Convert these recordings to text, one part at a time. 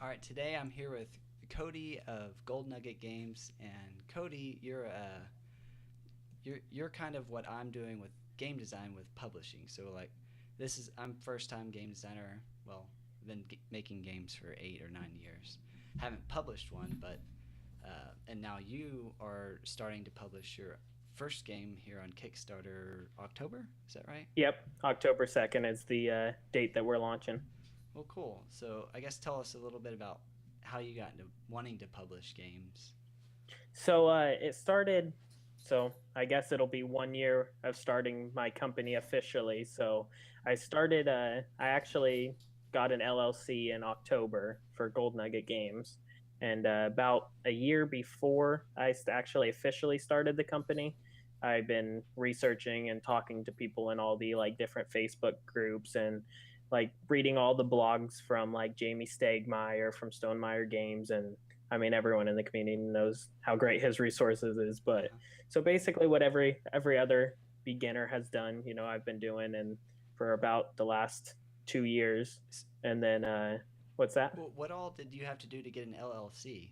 All right, today I'm here with Cody of Gold Nugget Games, and Cody, you're kind of what I'm doing with game design with publishing. So like, I'm first time game designer. Well, been making games for 8 or 9 years. Haven't published one, but and now you are starting to publish your first game here on Kickstarter October. Is that right? Yep, October 2nd is the date that we're launching. Well, cool. So I guess tell us a little bit about how you got into wanting to publish games. It started, so I guess it'll be 1 year of starting my company officially. I actually got an LLC in October for Gold Nugget Games. And about a year before actually officially started the company, I've been researching and talking to people in all the like different Facebook groups and like reading all the blogs from like Jamie Stegmaier from Stonemeyer Games, and I mean everyone in the community knows how great his resources is. But Uh-huh. so basically, what every other beginner has done, I've been doing, and for about the last 2 years. And then what's that? Well, what all did you have to do to get an LLC?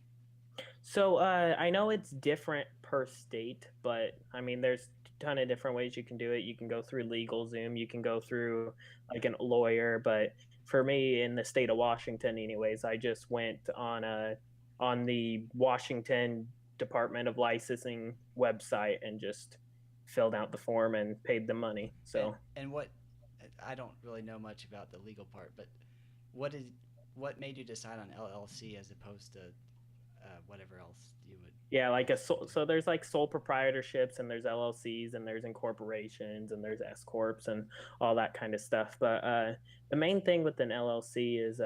I know it's different per state, but I mean, there's a ton of different ways you can do it. You can go through LegalZoom, you can go through like a lawyer, but for me in the state of Washington, anyways, I just went on the Washington Department of Licensing website and just filled out the form and paid the money. And So and what I don't really know much about the legal part, but what did what made you decide on LLC as opposed to whatever else you would? yeah, so there's like sole proprietorships and there's LLCs and there's incorporations and there's S corps and all that kind of stuff. But the main thing with an LLC is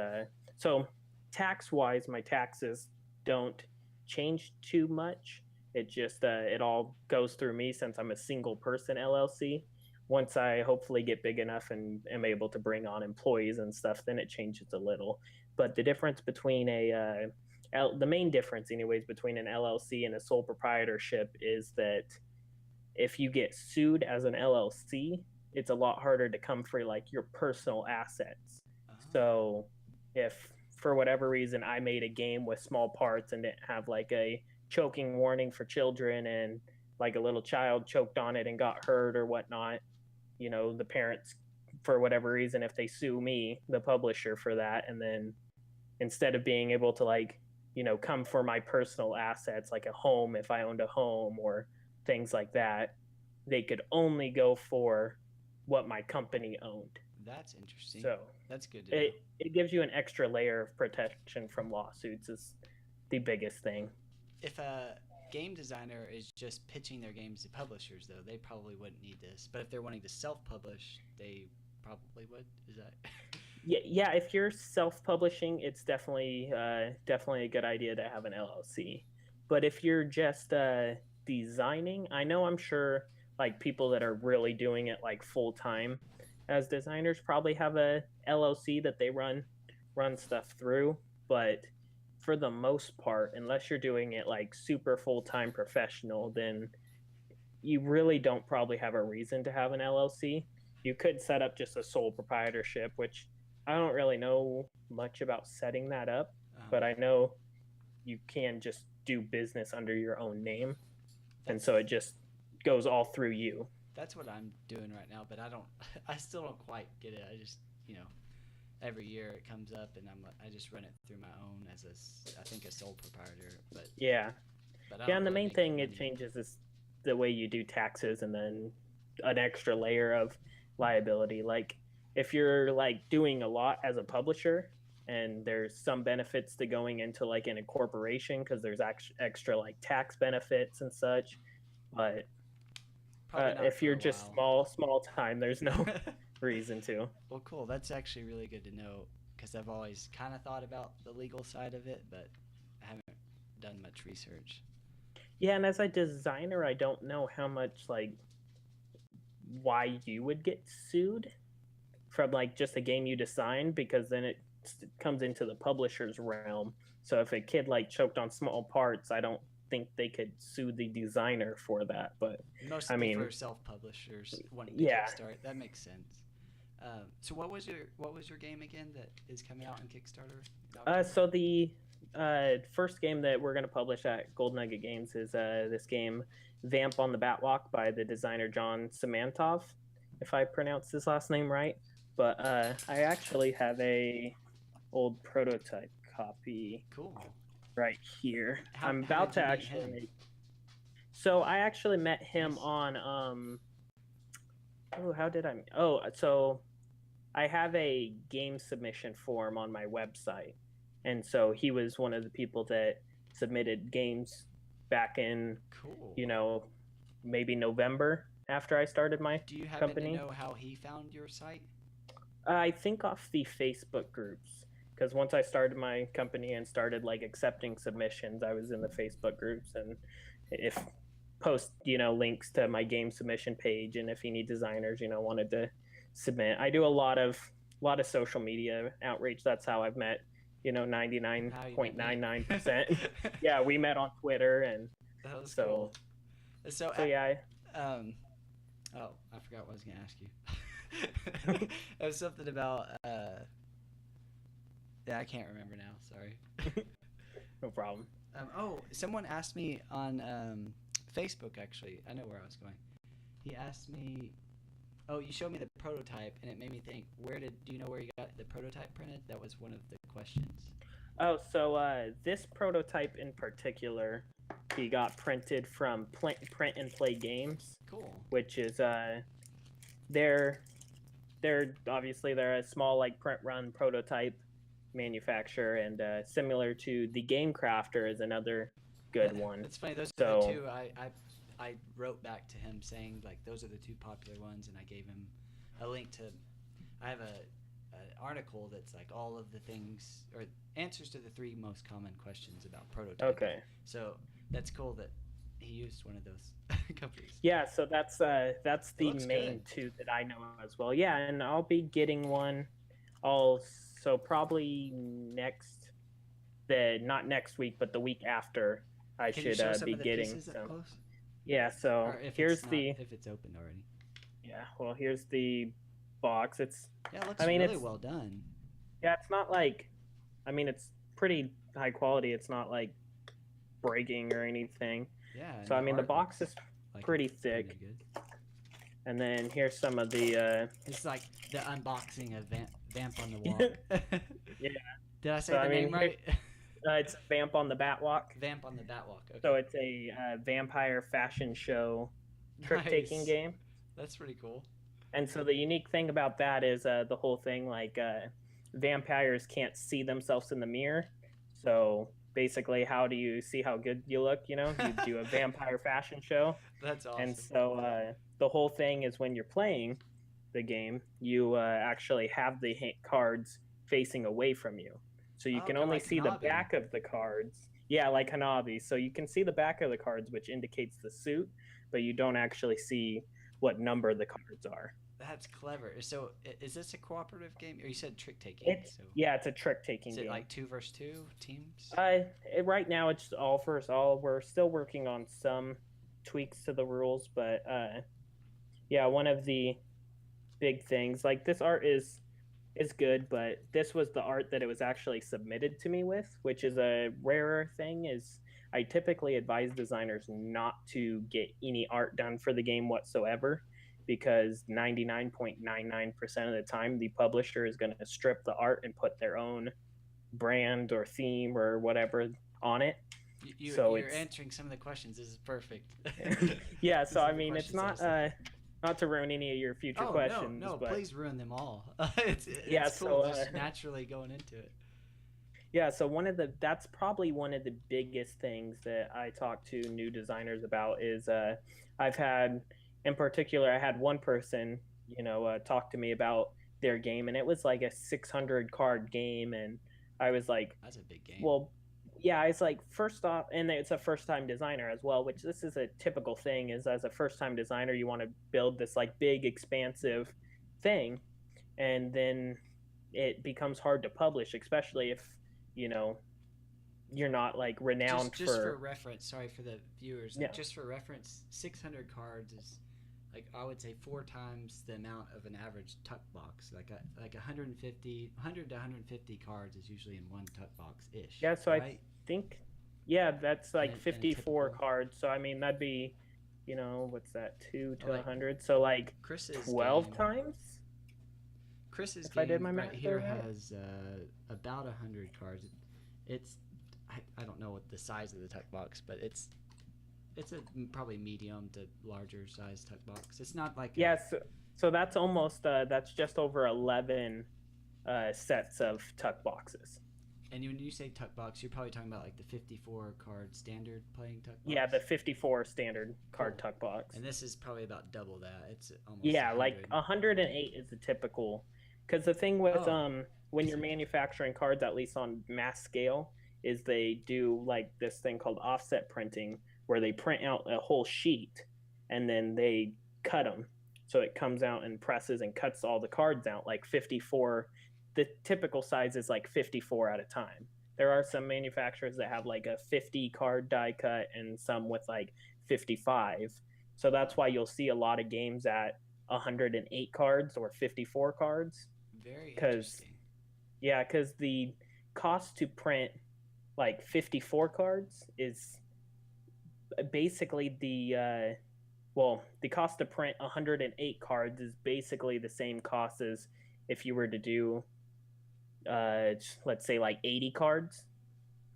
so tax wise, my taxes don't change too much. It all goes through me since I'm a single person LLC. Once I hopefully get big enough and am able to bring on employees and stuff, then it changes a little. But the difference between the main difference, anyways, between an LLC and a sole proprietorship is that if you get sued as an LLC, it's a lot harder to come for like your personal assets. Oh, So if for whatever reason I made a game with small parts and didn't have like a choking warning for children and like a little child choked on it and got hurt or whatnot, the parents, for whatever reason, if they sue me, the publisher, for that, and then instead of being able to like come for my personal assets like a home if I owned a home or things like that, they could only go for what my company owned. that's interesting. So That's good to know. it gives you an extra layer of protection from lawsuits is the biggest thing. If a game designer is just pitching their games to publishers, though, they probably wouldn't need this. But if they're wanting to self-publish, they probably would. Is that? Yeah, if you're self-publishing, it's definitely a good idea to have an LLC. But if you're just designing, I'm sure like people that are really doing it like full time as designers probably have a LLC that they run stuff through. But for the most part, unless you're doing it like super full time professional, then you really don't probably have a reason to have an LLC. You could set up just a sole proprietorship, which I don't really know much about setting that up, but I know you can just do business under your own name. And That's so it just goes all through you. that's what I'm doing right now, but I don't. I still don't quite get it. I just every year it comes up, and I just run it through my own as I think a sole proprietor, Yeah. but I Yeah. don't And the really main make any thing it money. changes is the way you do taxes and then an extra layer of liability. Like if you're like doing a lot as a publisher and there's some benefits to going into like an incorporation because there's extra like tax benefits and such. But Probably not if for you're a just while. small time, there's no reason to. Well, cool. That's actually really good to know because I've always kind of thought about the legal side of it, but I haven't done much research. Yeah, and as a designer, I don't know how much like why you would get sued from like just a game you designed because then it comes into the publisher's realm. So if a kid like choked on small parts, I don't think they could sue the designer for that. But I Mostly mean, for self-publishers wanting to yeah, kickstart. That makes sense. So what was your game again that is coming out on Kickstarter? So the first game that we're going to publish at Gold Nugget Games is this game, Vamp on the Batwalk by the designer John Samantha, if I pronounced his last name right. But I actually have a old prototype copy. Cool. Right here. I'm how about did to you meet actually him? make. So I actually met him on Oh, how did I? Oh, so I have a game submission form on my website, and so he was one of the people that submitted games back in, Cool. maybe November after I started my Do you happen company. to know how he found your site? I think off the Facebook groups, because once I started my company and started like accepting submissions, I was in the Facebook groups, and if post links to my game submission page, and if any designers wanted to submit, I do a lot of social media outreach. That's how I've met 99.99%. Yeah, we met on Twitter, and that was so cool. So yeah. Oh, I forgot what I was gonna ask you. It was something about yeah, I can't remember now. Sorry. No problem. Someone asked me on Facebook, actually. I know where I was going. He asked me, oh, you showed me the prototype, and it made me think, do you know where you got the prototype printed? That was one of the questions. Oh, so this prototype in particular, he got printed from Print and Play Games. Cool. Which is they're obviously they're a small like print run prototype manufacturer, and similar to the Game Crafter is another good one. It's funny, those are the two I wrote back to him saying like those are the two popular ones, and I gave him a link to. I have an article that's like all of the things or answers to the 3 most common questions about prototyping. Okay. So that's cool that he used one of those companies. Yeah, so that's the main good. 2 that I know as well. Yeah, and I'll be getting one. So probably not next week, but the week after, I Can should you show some be of the getting pieces up close? Yeah, so if here's if it's opened already. Yeah, well, here's the box. It looks really well done. Yeah, it's not like, it's pretty high quality. It's not like breaking or anything. Yeah. So the box is pretty thick. Pretty good. And then here's some of the. It's like the unboxing of Vamp on the Wall. Yeah. Did I say the name right? It's Vamp on the Batwalk. Vamp on the Batwalk. Okay. So it's a vampire fashion show trick-taking game. That's pretty cool. And so the unique thing about that is the whole thing, like vampires can't see themselves in the mirror. So basically, how do you see how good you look? You do a vampire fashion show. That's awesome. And so the whole thing is when you're playing the game, you actually have the cards facing away from you. So you can only see the back of the cards. Yeah, like Hanabi. So you can see the back of the cards, which indicates the suit, but you don't actually see what number the cards are. That's clever. So is this a cooperative game? Or you said trick-taking. Yeah, it's a trick-taking game. Is it like 2 versus 2 teams? Right now, it's all versus all. We're still working on some tweaks to the rules, but yeah, one of the big things, like this art is good, but this was the art that it was actually submitted to me with, which is a rarer thing. Is I typically advise designers not to get any art done for the game whatsoever, because 99.99% of the time the publisher is going to strip the art and put their own brand or theme or whatever on it. You're answering some of the questions. This is perfect. Yeah, so it's not to ruin any of your future questions. No, but please ruin them all. It's cool, so just naturally going into it. Yeah, so that's probably one of the biggest things that I talk to new designers about is I had one person, talk to me about their game, and it was like a 600 card game, and I was like, that's a big game. Well, yeah, it's like, first off, and it's a first-time designer as well, which this is a typical thing, is as a first-time designer, you want to build this like big, expansive thing, and then it becomes hard to publish, especially if, you're not like renowned just for reference. Sorry for the viewers. Yeah. Just for reference, 600 cards is like I would say 4 times the amount of an average tuck box. Like 100 to 150 cards is usually in one tuck box ish. Yeah, so right? I think, yeah, that's like In a 54 typical- cards. So I mean, that'd be, what's that, 2 to Like 100? So like Chris's 12 game, times. Chris's if I did game my right math here right. has about 100 cards. It's I don't know what the size of the tuck box, but it's a probably medium to larger size tuck box. It's not like Yes, so that's almost that's just over 11 sets of tuck boxes. And when you say tuck box, you're probably talking about like the 54 card standard playing tuck box. Yeah, the 54 standard card tuck box. And this is probably about double that. It's almost 100. 100. Like 108 is the typical. Because the thing with when you're manufacturing cards, at least on mass scale, is they do like this thing called offset printing, where they print out a whole sheet and then they cut them. So it comes out and presses and cuts all the cards out, like 54. The typical size is like 54 at a time. There are some manufacturers that have like a 50 card die cut and some with like 55. So that's why you'll see a lot of games at 108 cards or 54 cards. Very interesting. Yeah, because the cost to print like 54 cards is basically the cost to print 108 cards is basically the same cost as if you were to do let's say like 80 cards.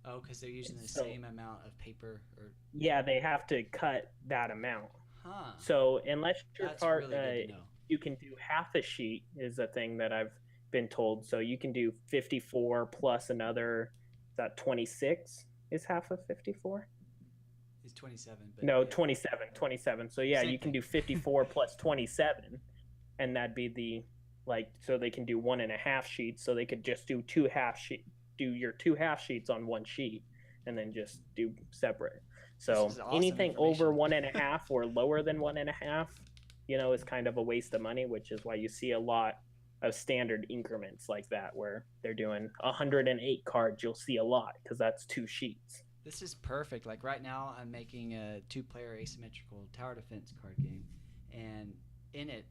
Oh, because they're using the same amount of paper, or yeah, they have to cut that amount. Huh. So unless your card, really you can do half a sheet is a thing that I've been told. So you can do 54 plus another. Is that 26? Is half of 54? It's 27. But no, yeah. 27. So yeah, you can do 54 plus 27, and that'd be the so they can do 1.5 sheets. So they could just do your 2 half sheets on one sheet, and then just do separate. So awesome anything over 1.5 or lower than 1.5, is kind of a waste of money, which is why you see a lot of standard increments like that where they're doing 108 cards. You'll see a lot because that's 2 sheets. This is perfect. Like right now, I'm making a 2-player asymmetrical tower defense card game, and in it,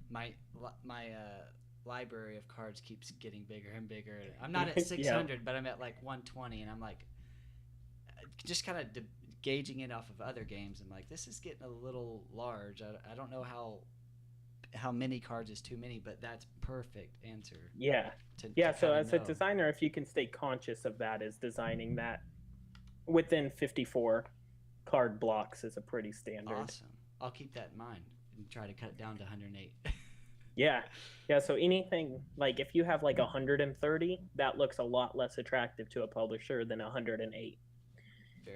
my library of cards keeps getting bigger and bigger. I'm not at 600, but I'm at like 120, and I'm like, just kind of gauging it off of other games. I'm like, this is getting a little large. I don't know how many cards is too many, but that's perfect answer. Yeah. So as a designer, if you can stay conscious of that, is designing that within 54 card blocks is a pretty standard. Awesome. I'll keep that in mind and try to cut it down to 108. Yeah. So anything like if you have like 130, that looks a lot less attractive to a publisher than 108.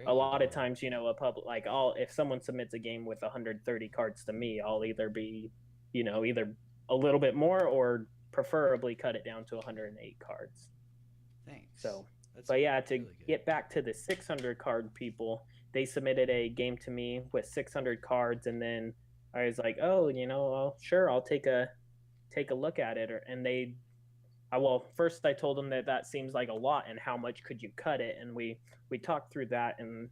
A lot of times, if someone submits a game with 130 cards to me, I'll either be, either a little bit more or preferably cut it down to 108 cards. Thanks. So, but yeah, to really get back to the 600 card people, they submitted a game to me with 600 cards, and then I was like, oh, sure, I'll take a look at it. First I told them that seems like a lot, and how much could you cut it? And we talked through that, and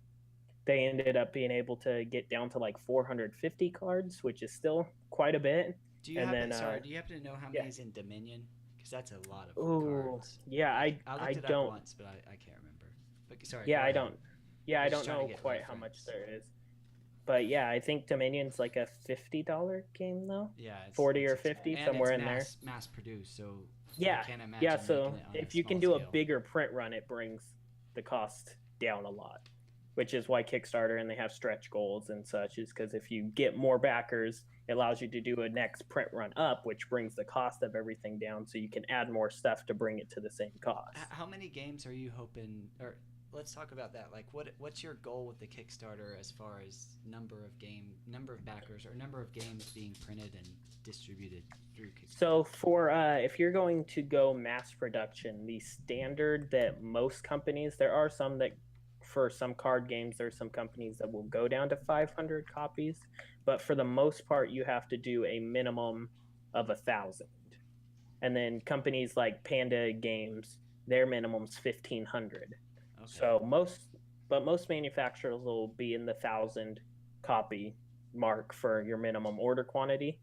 they ended up being able to get down to like 450 cards, which is still quite a bit. Do you happen to know how many is in Dominion? Because that's a lot of cards. Yeah, I looked it don't. Up once, but I can't remember. But sorry. Yeah, I don't. Yeah, I don't know quite how much there is. But yeah, I think Dominion's like a $50 game though. Yeah, 40 or 50, somewhere in there. Mass produced, so yeah, I can't imagine. Yeah, so if you can do scale. a bigger print run, it brings the cost down a lot, which is why Kickstarter and they have stretch goals and such, is because if you get more backers, it allows you to do a next print run up, which brings the cost of everything down, so you can add more stuff to bring it to the same cost. How many games are you hoping, or let's talk about that. Like, what's your goal with the Kickstarter as far as number of backers, or number of games being printed and distributed through Kickstarter? So for if you're going to go mass production, the standard that most companies, there are some that for some card games, there are some companies that will go down to 500 copies, but for the most part, you have to do a minimum of 1,000. And then companies like Panda Games, their minimum's 1,500. Okay. So most manufacturers will be in the 1,000 copy mark for your minimum order quantity.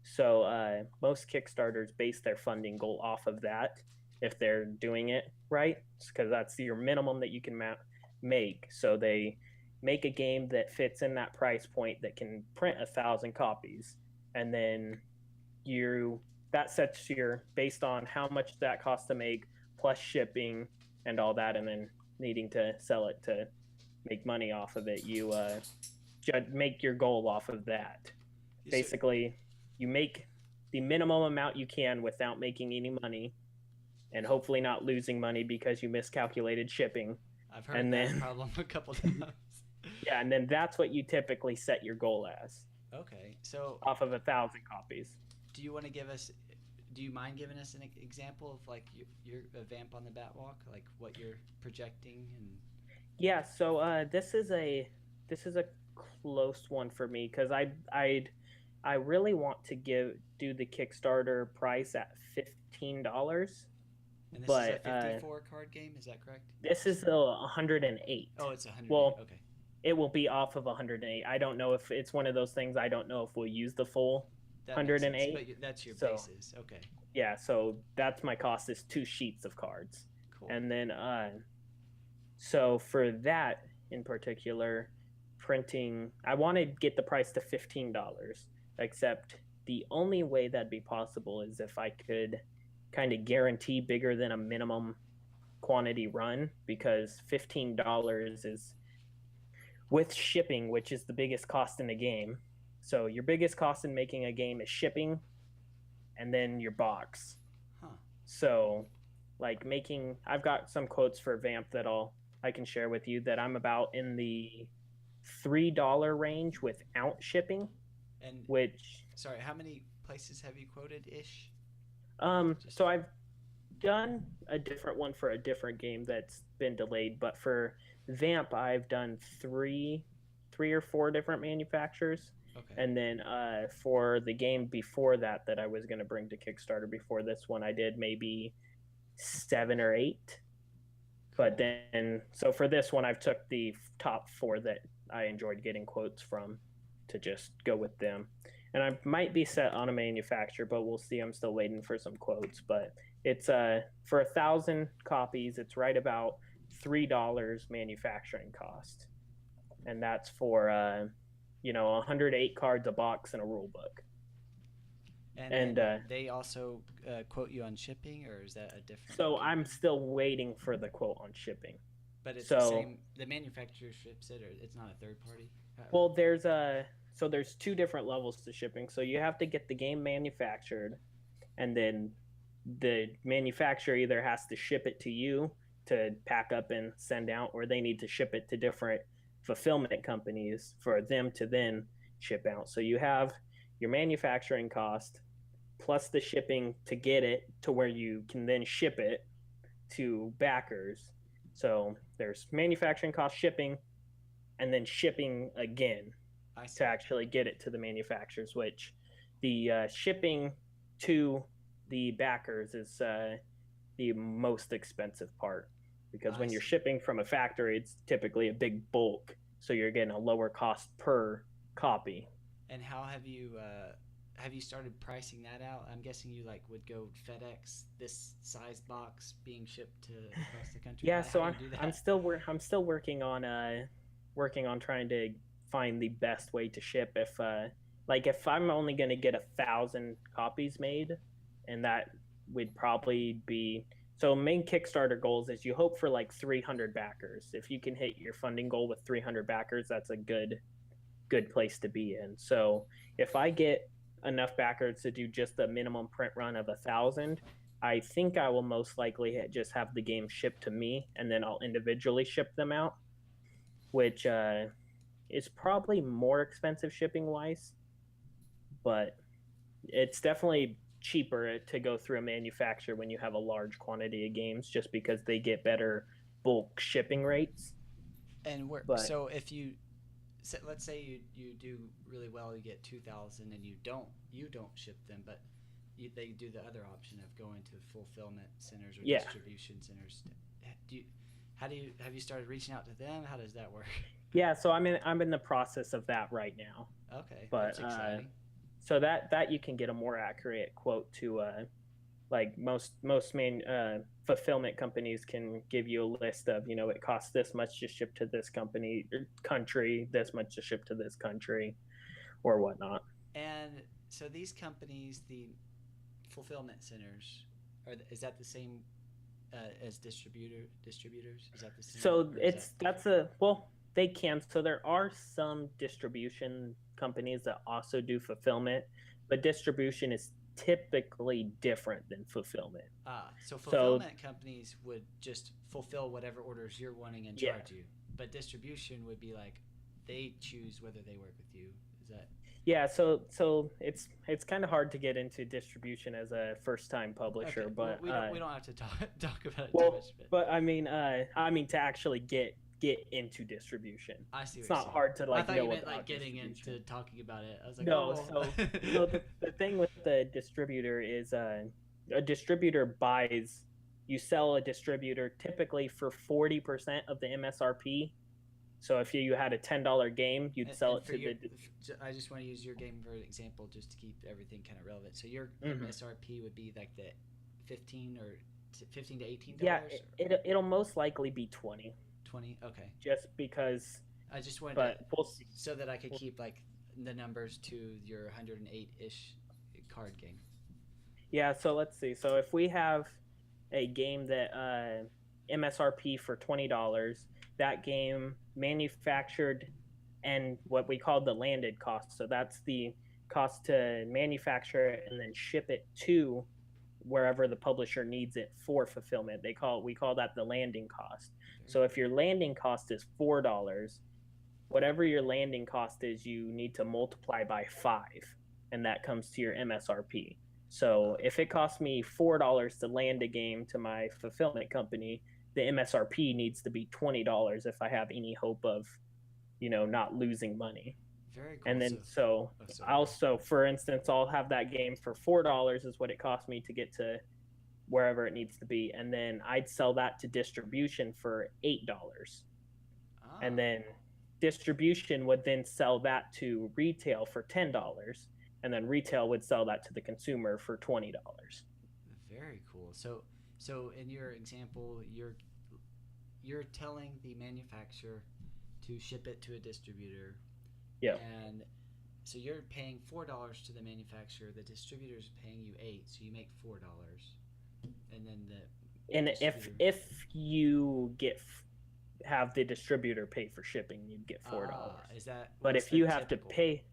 So most Kickstarters base their funding goal off of that if they're doing it right, because that's your minimum that you can make. So they make a game that fits in that price point that can print 1,000 copies, and then that sets your based on how much that costs to make plus shipping and all that, and then needing to sell it to make money off of it. You make your goal off of that. Basically, you make the minimum amount you can without making any money, and hopefully not losing money because you miscalculated shipping. I've heard that problem a couple times. Yeah, and then that's what you typically set your goal as. Okay, so off of 1,000 copies. Do you mind giving us an example of like your Vamp on the Batwalk, like what you're projecting? And yeah, so this is a close one for me because I really want to do the Kickstarter price at $15. And this is a 54 card game, is that correct? This is 108. Oh, it's 108. Well, okay. It will be off of 108. I don't know if it's one of those things. I don't know if we'll use the full That 108. But that's your basis. Okay. Yeah, so that's my cost is 2 sheets of cards. Cool. And then so for that in particular, printing, I want to get the price to $15, except the only way that'd be possible is if I could kind of guarantee bigger than a minimum quantity run, because $15 is with shipping, which is the biggest cost in the game. So your biggest cost in making a game is shipping and then your box. Huh. So like I've got some quotes for Vamp that I can share with you that I'm about in the $3 range without shipping. And sorry, how many places have you quoted ish? So I've done a different one for a different game that's been delayed, but for Vamp I've done three or four different manufacturers. Okay. And then for the game before that I was going to bring to Kickstarter before this one, I did maybe 7 or 8. But then, so for this one, I've took the top 4 that I enjoyed getting quotes from to just go with them. And I might be set on a manufacturer, but we'll see. I'm still waiting for some quotes. But it's for 1,000 copies, it's right about $3 manufacturing cost. And that's for 108 cards a box and a rule book. And they also quote you on shipping, or is that a different? So I'm still waiting for the quote on shipping. But it's the same. The manufacturer ships it, or it's not a third party. Well, there's 2 different levels to shipping. So you have to get the game manufactured, and then the manufacturer either has to ship it to you to pack up and send out, or they need to ship it to different fulfillment companies for them to then ship out. So you have your manufacturing cost plus the shipping to get it to where you can then ship it to backers. So there's manufacturing cost, shipping, and then shipping again to actually get it to the manufacturers, which the shipping to the backers is the most expensive part, because when you're shipping from a factory, it's typically a big bulk, so you're getting a lower cost per copy. And how have you started pricing that out? I'm guessing you would go FedEx this size box being shipped to across the country. Yeah, so I'm still working on trying to find the best way to ship. If I'm only going to get 1,000 copies made, and that would probably be. So main Kickstarter goals is you hope for 300 backers. If you can hit your funding goal with 300 backers, that's a good place to be in. So if I get enough backers to do just the minimum print run of 1,000, I think I will most likely just have the game shipped to me, and then I'll individually ship them out, which is probably more expensive shipping wise, but it's definitely cheaper to go through a manufacturer when you have a large quantity of games, just because they get better bulk shipping rates. And so if let's say you do really well, you get 2,000, and you don't ship them, but they do the other option of going to fulfillment centers or distribution centers. have you started reaching out to them? How does that work? Yeah, so I'm in the process of that right now. Okay, But that's exciting. so that you can get a more accurate quote to like most main fulfillment companies can give you a list of, it costs this much to ship to this country, this much to ship to this country, or whatnot. And so these companies, the fulfillment centers, is that the same as distributors? Is that the same? So they can. So there are some distribution companies that also do fulfillment, but distribution is typically different than fulfillment. So fulfillment companies would just fulfill whatever orders you're wanting and charge you, but distribution would be like they choose whether they work with you. Is that? Yeah, so it's kind of hard to get into distribution as a first-time publisher, Okay. but Well, we don't have to talk about it well, too much. but I mean to actually get into distribution. I see. It's not hard to I thought you meant about like getting into talking about it. I was like, no. oh. So the thing with the distributor is a distributor buys. You sell a distributor typically for 40% of the MSRP. So if you had a $10 game, you'd sell it to I just want to use your game for an example, just to keep everything kind of relevant. So your MSRP would be like the $15 to $18. Yeah, it'll most likely be 20. 20. Okay. Just because. I just wanted so that I could keep like the numbers to your 108-ish card game. Yeah. So let's see. So if we have a game that MSRP for $20, that game manufactured and what we call the landed cost. So that's the cost to manufacture it and then ship it to wherever the publisher needs it for fulfillment. We call that the landing cost. So if your landing cost is $4, whatever your landing cost is, you need to multiply by 5, and that comes to your MSRP. So if it costs me $4 to land a game to my fulfillment company, the MSRP needs to be $20 if I have any hope of, not losing money. Very cool. And then also, for instance, I'll have that game for $4 is what it cost me to get to wherever it needs to be, and then I'd sell that to distribution for $8, and then distribution would then sell that to retail for $10, and then retail would sell that to the consumer for $20. Very cool. So in your example, you're telling the manufacturer to ship it to a distributor. Yeah. And so you're paying $4 to the manufacturer. The distributor's paying you $8, so you make $4. And then if you have the distributor pay for shipping, you'd get $4. Is that? But if you have to pay,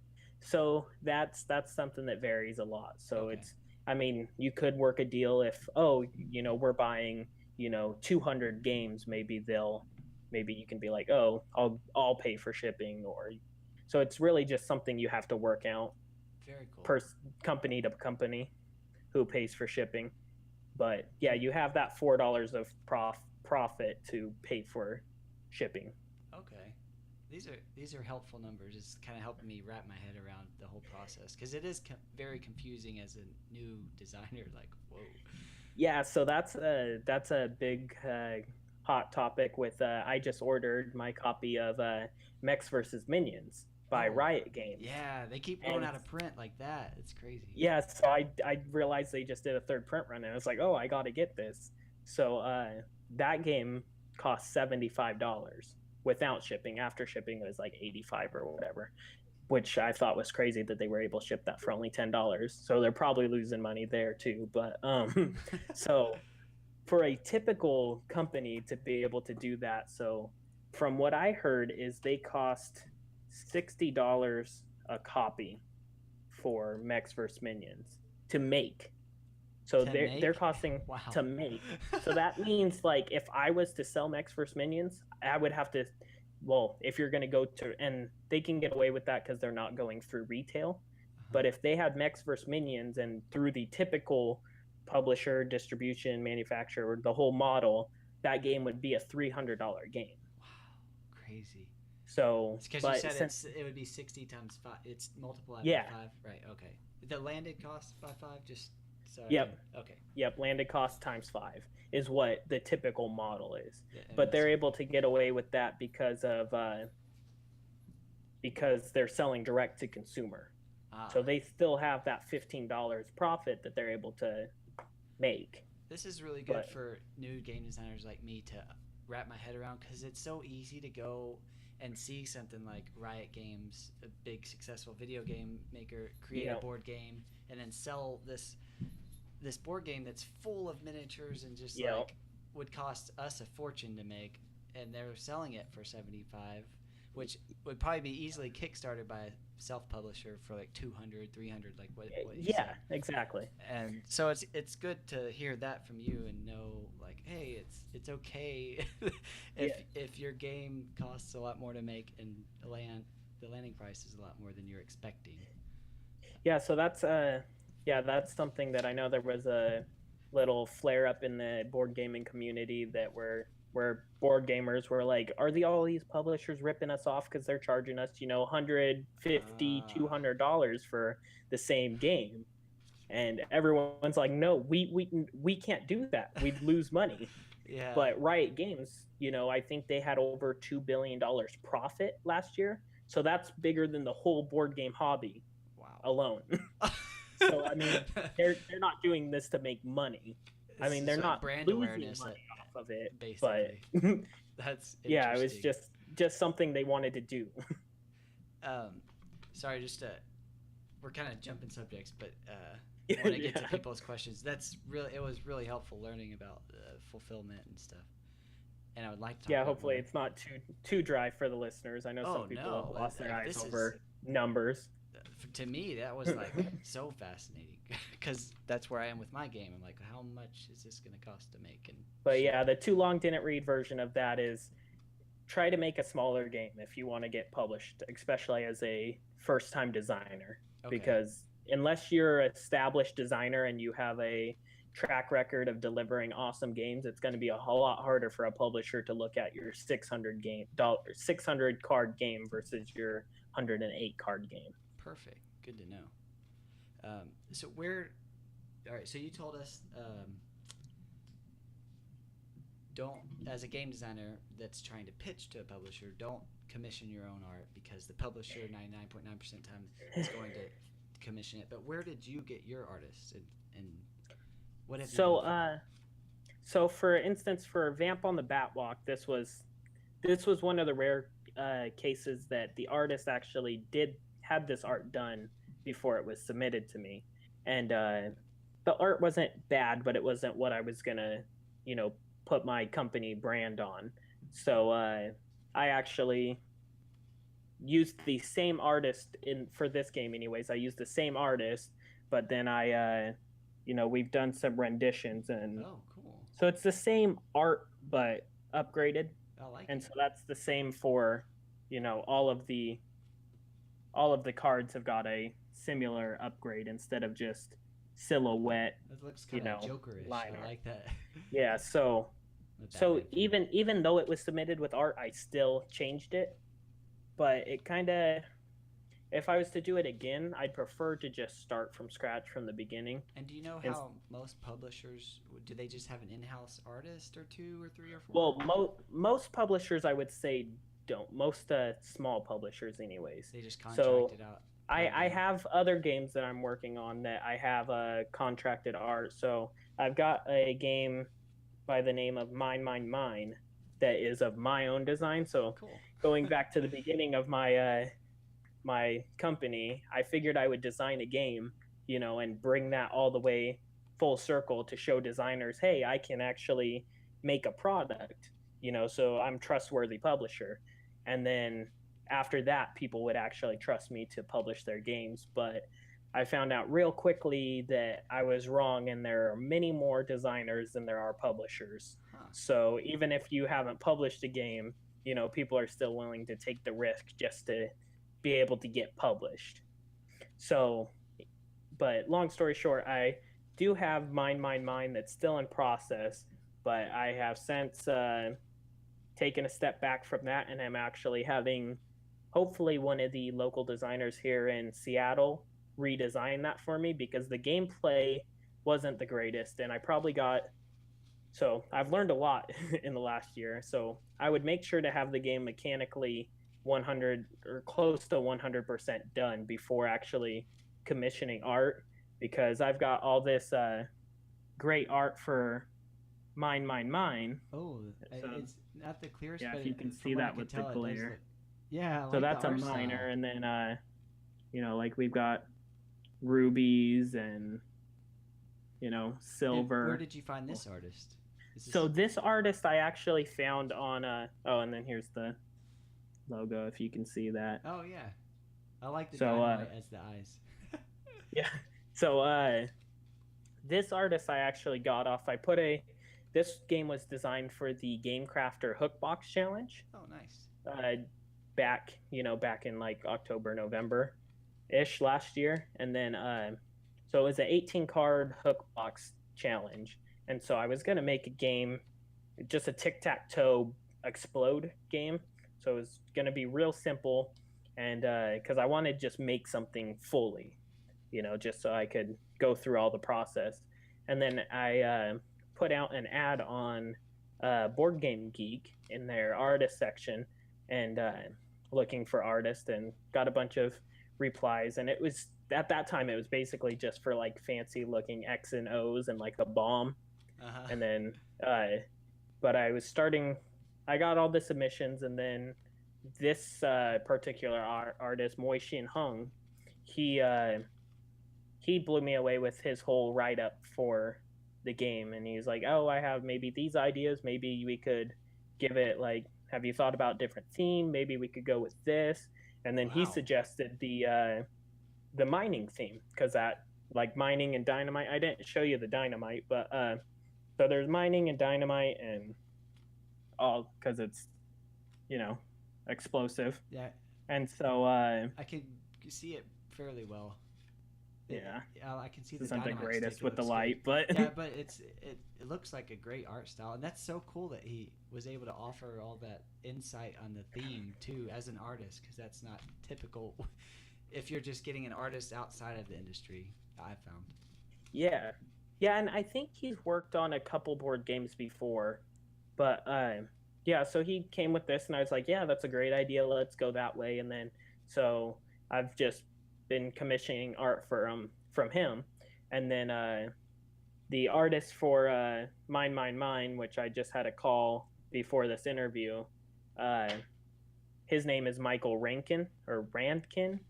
so that's something that varies a lot. So it's. I mean, you could work a deal if, we're buying, 200 games, maybe you can be like, I'll pay for shipping, so it's really just something you have to work out. Very cool. Company to company who pays for shipping. But yeah, you have that $4 of profit to pay for shipping. Okay. These are helpful numbers. It's kind of helping me wrap my head around the whole process, because it is very confusing as a new designer. Like, whoa. Yeah, so that's a big hot topic. With I just ordered my copy of Mechs versus Minions by Riot Games. Yeah, they keep going out of print like that. It's crazy. Yeah, so I realized they just did a third print run, and I was like, I got to get this. So that game cost $75. Without shipping. After shipping, it was like $85 or whatever, which I thought was crazy that they were able to ship that for only $10. So they're probably losing money there too. But so for a typical company to be able to do that, so from what I heard is they cost $60 a copy for Mechs vs. Minions to make. So they're costing to make. So that means, like, if I was to sell Mechs vs. Minions, I would have to, if you're going to go to, and they can get away with that because they're not going through retail. But if they had Mechs vs. Minions and through the typical publisher, distribution, manufacturer, the whole model, that game would be a $300 game. Wow, crazy. So, because you said it would be 60 times 5. It's multiplied by 5. Right. Okay. The landed cost by 5, just So Yep. Okay. Yep, landed cost times 5 is what the typical model is. Yeah, But they're able to get away with that because they're selling direct to consumer. So they still have that $15 profit that they're able to make. This is really good for new game designers like me to wrap my head around, because it's so easy to go and see something like Riot Games, a big successful video game maker, create a board game and then sell this board game that's full of miniatures and just like would cost us a fortune to make, and they're selling it for 75, which would probably be easily kickstarted by a self-publisher for like 200, 300, like what you said. Exactly. And so it's good to hear that from you and know like, hey, it's okay if your game costs a lot more to make and the landing price is a lot more than you're expecting. Yeah, so that's something that I know there was a little flare up in the board gaming community that where board gamers were like, are all these publishers ripping us off because they're charging us, $150, $200 for the same game? And everyone's like, no, we can't do that. We'd lose money. Yeah. But Riot Games, I think they had over $2 billion profit last year. So that's bigger than the whole board game hobby alone. So, I mean, they're not doing this to make money. I mean, they're not brand losing awareness money off of it, basically. but That's yeah, it was just something they wanted to do. Sorry, we're kind of jumping subjects, but I want to get to people's questions. It was really helpful learning about fulfillment and stuff. And I would like to talk about hopefully more. It's not too dry for the listeners. I know some people have lost their eyes over numbers. To me, that was like so fascinating, because that's where I am with my game. I'm like, how much is this going to cost to make? But yeah, the too long didn't read version of that is try to make a smaller game if you want to get published, especially as a first-time designer. Okay. Because unless you're an established designer and you have a track record of delivering awesome games, it's going to be a whole lot harder for a publisher to look at your 600 card game versus your 108 card game. Perfect. Good to know. All right, so you told us, don't, as a game designer that's trying to pitch to a publisher, don't commission your own art, because the publisher 99.9% of the time is going to commission it. But where did you get your artists, and what have you done? So for instance, for Vamp on the Batwalk, this was one of the rare cases that the artist actually had this art done before it was submitted to me, and the art wasn't bad, but it wasn't what I was gonna put my company brand on. So I actually used the same artist for this game anyways. I used the same artist, but then we've done some renditions, and cool. So it's the same art but upgraded. I like and it. So that's the same for all of the cards have got a similar upgrade instead of just silhouette. It looks kind of Joker-ish. Liner. I like that. Yeah, so even though it was submitted with art, I still changed it. But it kind of, if I was to do it again, I'd prefer to just start from scratch from the beginning. And do you know how most publishers, do they just have an in-house artist or 2 or 3 or 4? Well, most publishers, I would say, don't. Most small publishers anyways. They just contract it out. I have other games that I'm working on that I have contracted art. So I've got a game by the name of Mine that is of my own design. So cool. Going back to the beginning of my my company, I figured I would design a game, and bring that all the way full circle to show designers, hey, I can actually make a product, so I'm trustworthy publisher. And then after that, people would actually trust me to publish their games. But I found out real quickly that I was wrong, and there are many more designers than there are publishers. Huh. So even if you haven't published a game, people are still willing to take the risk just to be able to get published. So, but long story short, I do have Mine that's still in process, but I have since taken a step back from that, and I'm actually having hopefully one of the local designers here in Seattle redesign that for me, because the gameplay wasn't the greatest, and I probably got. So I've learned a lot in the last year. So I would make sure to have the game mechanically 100 or close to 100% done before actually commissioning art, because I've got all this great art for mine. Oh, So, it's not the clearest, yeah, but if you can from see what I that can with the tell, it does glare. look. Yeah, I So like that's the a art miner, style. and then like we've got rubies and And silver. where did you find this artist? So this artist I actually found on and then here's the logo if you can see that. Oh yeah, I like the So dynamite as the eyes. yeah. So this artist I actually got off. This game was designed for the Game Crafter Hookbox Challenge. Oh nice. Back in like October, November ish last year, and then so it was an 18 card Hookbox challenge, and so I was gonna make a game, just a tic-tac-toe explode game. So it was gonna be real simple, and because I wanted to just make something fully, just so I could go through all the process. And then I put out an ad on Board Game Geek in their artist section, and looking for artists, and got a bunch of replies. And it was at that time it was basically just for like fancy looking X and O's and like a bomb. And then but I got all the submissions, and then this particular artist, Moishin Hung, he blew me away with his whole write-up for the game. And he's like, oh, I have maybe these ideas, maybe we could give it like, have you thought about different theme, maybe we could go with this. And then he suggested the mining theme, because that, like, mining and dynamite, I didn't show you the dynamite, but so there's mining and dynamite, and all because it's explosive. Yeah. And so I can see it fairly well. Yeah, I can see this the isn't the dynamite greatest stick, with the looks light, good. but yeah, but it looks like a great art style, and that's so cool that he was able to offer all that insight on the theme too as an artist, because that's not typical if you're just getting an artist outside of the industry, I've found. Yeah, and I think he's worked on a couple board games before, but yeah, so he came with this, and I was like, yeah, that's a great idea, let's go that way. And then so I've just been commissioning art from him. And then the artist for mine, which I just had a call before this interview, his name is Michael Rankin, or Randkin,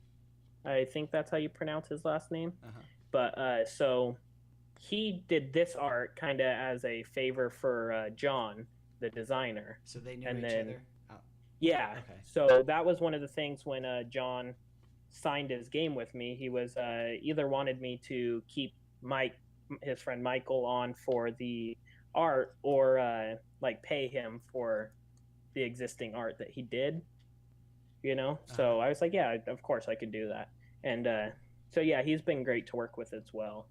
I think that's how you pronounce his last name. But so he did this art kind of as a favor for John, the designer. So they knew each other? Oh. Yeah. Okay. So that was one of the things when John signed his game with me. He was either wanted me to keep his friend Michael, on for the art, or like pay him for the existing art that he did. So I was like, yeah, of course I could do that. And so yeah, he's been great to work with as well.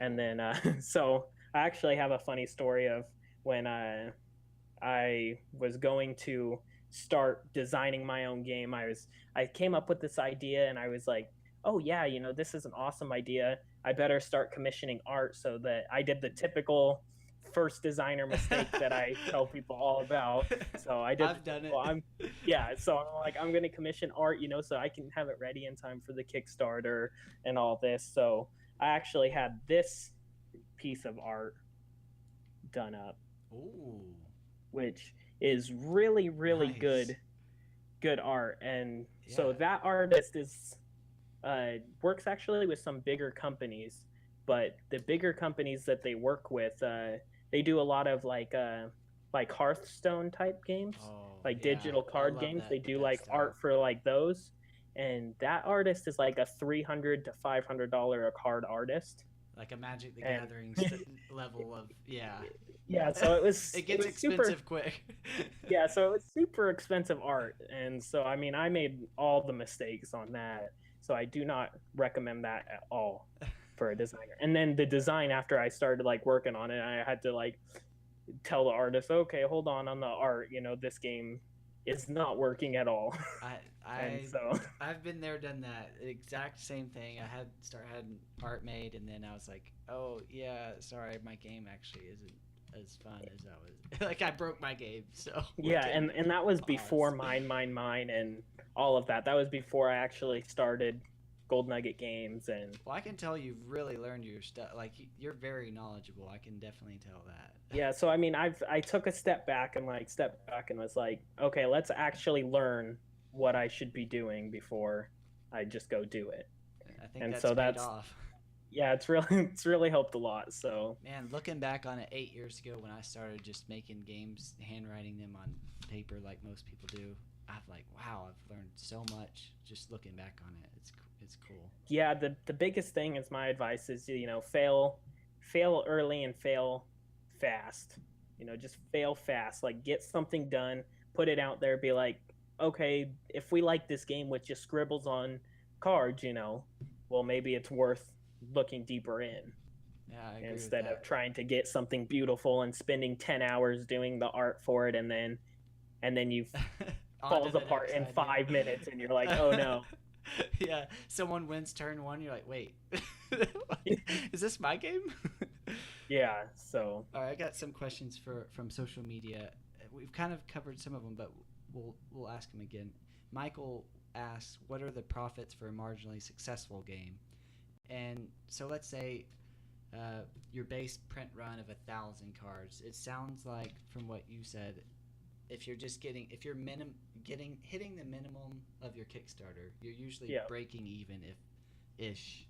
And then so I actually have a funny story of when I was going to start designing my own game. I came up with this idea, and I was like, oh yeah, this is an awesome idea, I better start commissioning art. So that I did the typical first designer mistake that I tell people all about. So I did. I've done it. So I'm like, I'm going to commission art, so I can have it ready in time for the Kickstarter and all this. So I actually had this piece of art done up. Ooh. Which is really, really Nice. good art. And Yeah. so that artist is works actually with some bigger companies, but the bigger companies that they work with, they do a lot of like Hearthstone type games, like digital card games. They do like style. art for like those, and that artist is like a $300 to $500 a card artist, like a Magic the And- Gathering level of yeah. So it was it gets was expensive super, quick. yeah. So it was super expensive art, and so I mean I made all the mistakes on that. So I do not recommend that at all for a designer. And then the design, after I started like working on it, I had to like tell the artist, okay, hold on the art. This game is not working at all. And I so I've been there, done that exact same thing. I had art made, and then I was like, oh yeah, sorry, my game actually isn't as fun as I was. Like I broke my game, so we yeah, can and that was before pause. mine, and all of that. That was before I actually started Gold Nugget Games, and Well, I can tell you've really learned your stuff. Like you're very knowledgeable. I can definitely tell that. yeah. So I mean, I took a step back and stepped back and was like, okay, let's actually learn what I should be doing before I just go do it. I think And that's so paid that's off. yeah, it's really helped a lot. So Man, looking back on it 8 years ago when I started just making games, handwriting them on paper like most people do, I've like, wow, I've learned so much just looking back on it. It's cool. yeah, the biggest thing is my advice is fail early and fail fast. Just fail fast. Like get something done, put it out there, be like, okay, if we like this game with just scribbles on cards, well maybe it's worth looking deeper in Yeah, I agree with instead of that. trying to get something beautiful and spending 10 hours doing the art for it and then you On to falls the apart next in idea. 5 minutes and you're like, oh no. Yeah, someone wins turn one. You're like, wait, is this my game? Yeah, so All right, I got some questions from social media. We've kind of covered some of them, but we'll ask them again. Michael asks, "What are the profits for a marginally successful game?" And so let's say your base print run of 1,000 cards. It sounds like from what you said, if you're hitting the minimum of your Kickstarter, you're usually yeah. breaking even if ish,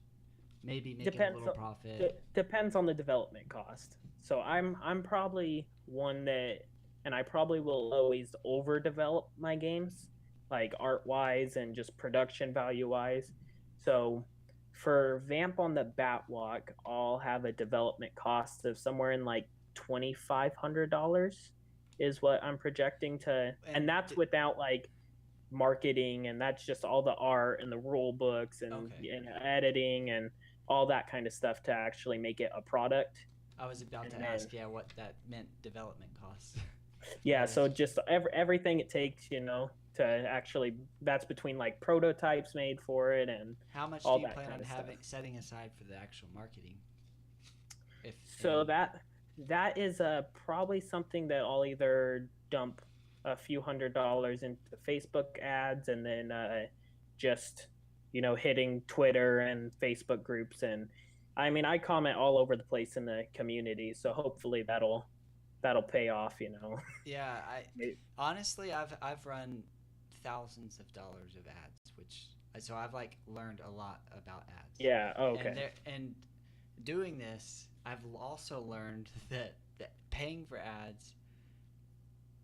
maybe making a Depends little on, profit. depends on the development cost. So I'm probably one that, and I probably will always overdevelop my games, like art wise and just production value wise. So for Vamp on the Batwalk, I'll have a development cost of somewhere in like $2,500 is what I'm projecting to, and that's without like marketing, and that's just all the art and the rule books and, Okay. and editing and all that kind of stuff to actually make it a product. I was about And to then, ask, yeah, what that meant development costs. yeah, That so is just everything it takes, to actually, that's between like prototypes made for it and how much do all you that plan kind on of stuff. setting aside for the actual marketing? If So any. that is probably something that I'll either dump a few $100s into Facebook ads, and then just hitting Twitter and Facebook groups. And I mean, I comment all over the place in the community, so hopefully that'll pay off. Yeah, I honestly I've run thousands of dollars of ads, which so I've like learned a lot about ads. Yeah, And okay. doing this, I've also learned that paying for ads,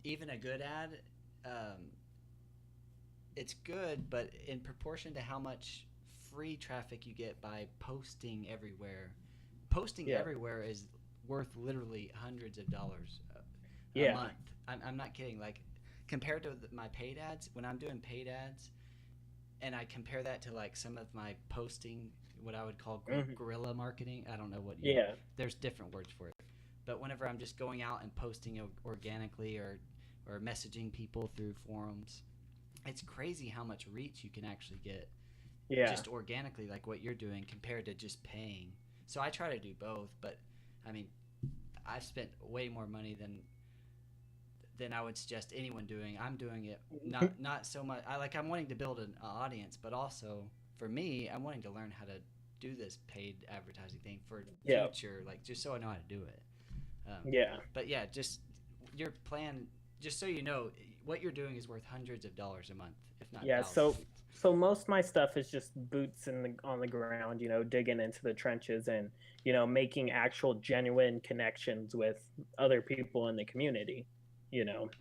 even a good ad, um, it's good, but in proportion to how much free traffic you get by posting Yeah, everywhere is worth literally hundreds of dollars a yeah. month. I'm not kidding. Like compared to my paid ads, when I'm doing paid ads, and I compare that to like some of my posting, what I would call Hmm. guerrilla marketing. I don't know what you. Yeah, There's different words for it, but whenever I'm just going out and posting organically or messaging people through forums, it's crazy how much reach you can actually get yeah. just organically, like what you're doing, compared to just paying. So I try to do both, but I mean, I've spent way more money than I would suggest anyone doing. I'm doing it not so much. I'm wanting to build an audience, but also for me, I'm wanting to learn how to do this paid advertising thing for Yeah, future, like just so I know how to do it. yeah. But yeah, just your plan, just so you know, what you're doing is worth hundreds of dollars a month, if not Yeah, thousands. so most of my stuff is just boots on the ground, digging into the trenches and, making actual genuine connections with other people in the community,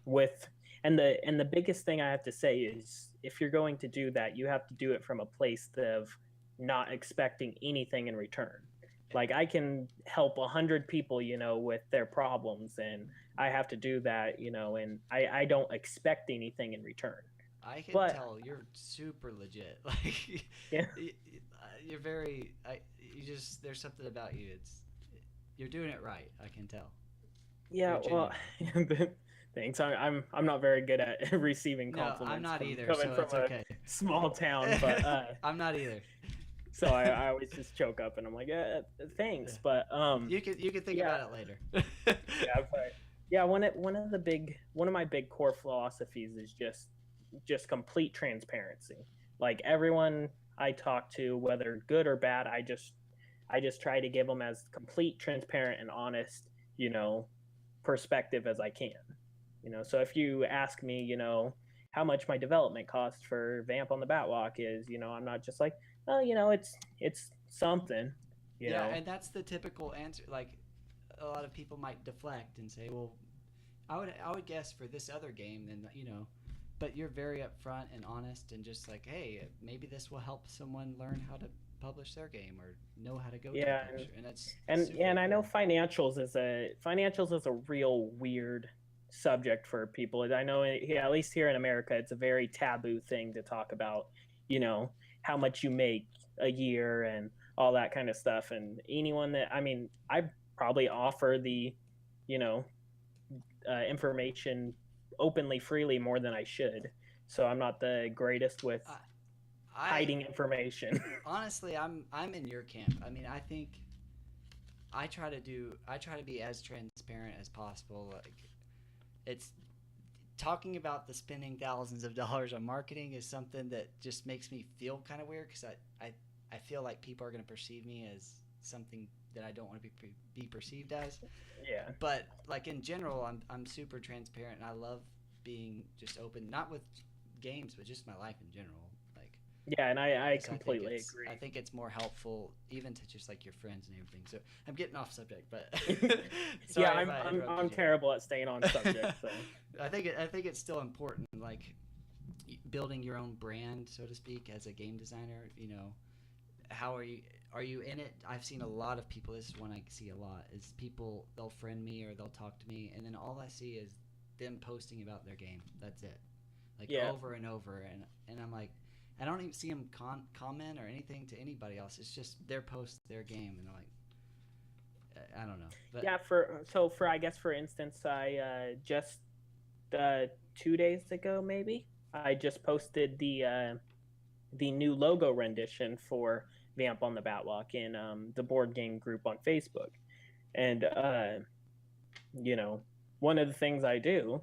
with and the biggest thing I have to say is if you're going to do that, you have to do it from a place of not expecting anything in return. Like I can help 100 people, with their problems, and I have to do that, and I don't expect anything in return. I can But tell you're super legit. Like yeah, you're very. You just there's something about you. You're doing it right. I can tell. yeah. You're Well, genuine. Thanks. I'm not very good at receiving No, compliments. I'm not either. Coming So from it's a okay. small town, but I'm not either. so I always just choke up and I'm like, thanks. But You can think yeah. about it later. Yeah, but yeah, one of my big core philosophies is just complete transparency. Like everyone I talk to, whether good or bad, I just try to give them as complete, transparent, and honest, perspective as I can. So if you ask me, how much my development cost for Vamp on the Batwalk is, I'm not just like, oh, it's something, Yeah, and that's the typical answer. Like, a lot of people might deflect and say, well, I would guess for this other game, then but you're very upfront and honest and just like, hey, maybe this will help someone learn how to publish their game or know how to go to the publisher. And that's and I know cool. financials is a real weird subject for people. I know, at least here in America, it's a very taboo thing to talk about, how much you make a year and all that kind of stuff. And anyone I probably offer the, information openly, freely more than I should. So I'm not the greatest with hiding information. Honestly, I'm in your camp. I mean, I think I try to be as transparent as possible. Like, it's talking about the spending thousands of dollars on marketing is something that just makes me feel kind of weird, because I feel like people are going to perceive me as something that I don't want to be perceived as. Yeah. But like in general, I'm super transparent, and I love being just open, not with games, but just my life in general. Like, yeah, and I completely agree. I think it's more helpful even to just like your friends and everything. So I'm getting off subject, but yeah, I'm terrible at staying on subject. So I think it's still important, like building your own brand, so to speak, as a game designer. How are you in it? I've seen a lot of people. This is one I see a lot. Is people, they'll friend me or they'll talk to me, and then all I see is them posting about their game. That's it, like over and over, and I'm like, I don't even see them comment or anything to anybody else. It's just their post, their game, and like, I don't know. But yeah, I guess for instance, I just 2 days ago maybe I just posted the new logo rendition for Vamp on the Batwalk in the board game group on Facebook, and one of the things I do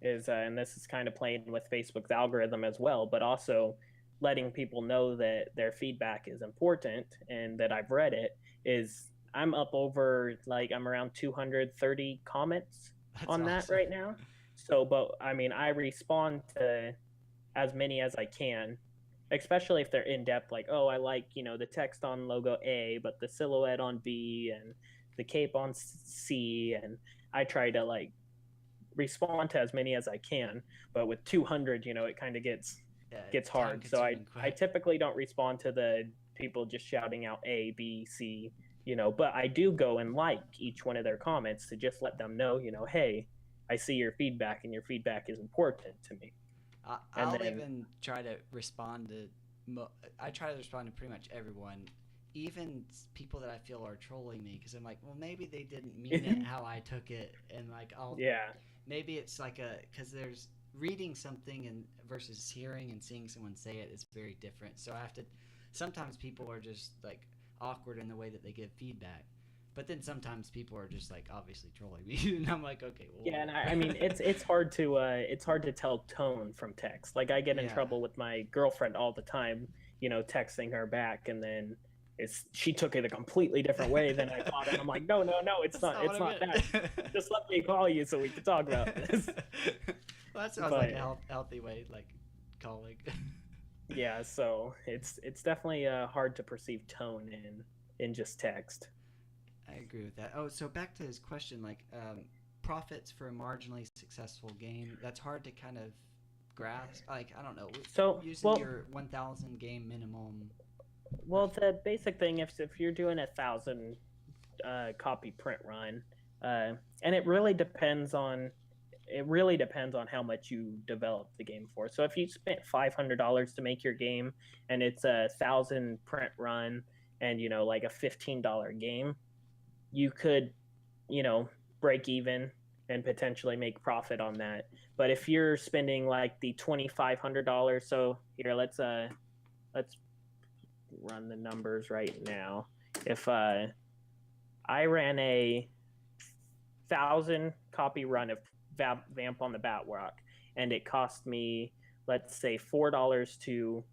is, and this is kind of playing with Facebook's algorithm as well, but also letting people know that their feedback is important and that I've read it, is I'm up over, like, I'm around 230 comments on that right now. So, but I mean, I respond to as many as I can, especially if they're in depth, like, oh, I like, the text on logo A, but the silhouette on B and the cape on C. And I try to like respond to as many as I can, but with 200, it kind of gets hard. So I typically don't respond to the people just shouting out A, B, C, but I do go and like each one of their comments to just let them know, hey, I see your feedback and your feedback is important to me. I'll even try to respond to I try to respond to pretty much everyone, even people that I feel are trolling me, because I'm like, well, maybe they didn't mean it how I took it, and like maybe it's like because there's reading something and versus hearing and seeing someone say it is very different. So I have to, sometimes people are just like awkward in the way that they give feedback, but then sometimes people are just like obviously trolling me, and I'm like, okay, well. Yeah, and I mean, it's hard to tell tone from text. Like, I get in trouble with my girlfriend all the time, texting her back, and then she took it a completely different way than I thought, and I'm like, no, it's not that. Just let me call you so we can talk about this. Well, that sounds like a healthy way, like calling. Yeah, so it's definitely hard to perceive tone in just text. I agree with that. Oh, so back to his question, like profits for a marginally successful game. That's hard to kind of grasp. Like, I don't know. So using your 1,000 game minimum. Well, the basic thing, if you're doing 1,000 copy print run, and it really depends on how much you develop the game for. So if you spent $500 to make your game and it's 1,000 print run and like a $15 game, you could break even and potentially make profit on that. But if you're spending like the $2,500, so here let's run the numbers right now. If I ran a 1,000 copy run of Vamp on the Batwalk, and it cost me, let's say, $4 to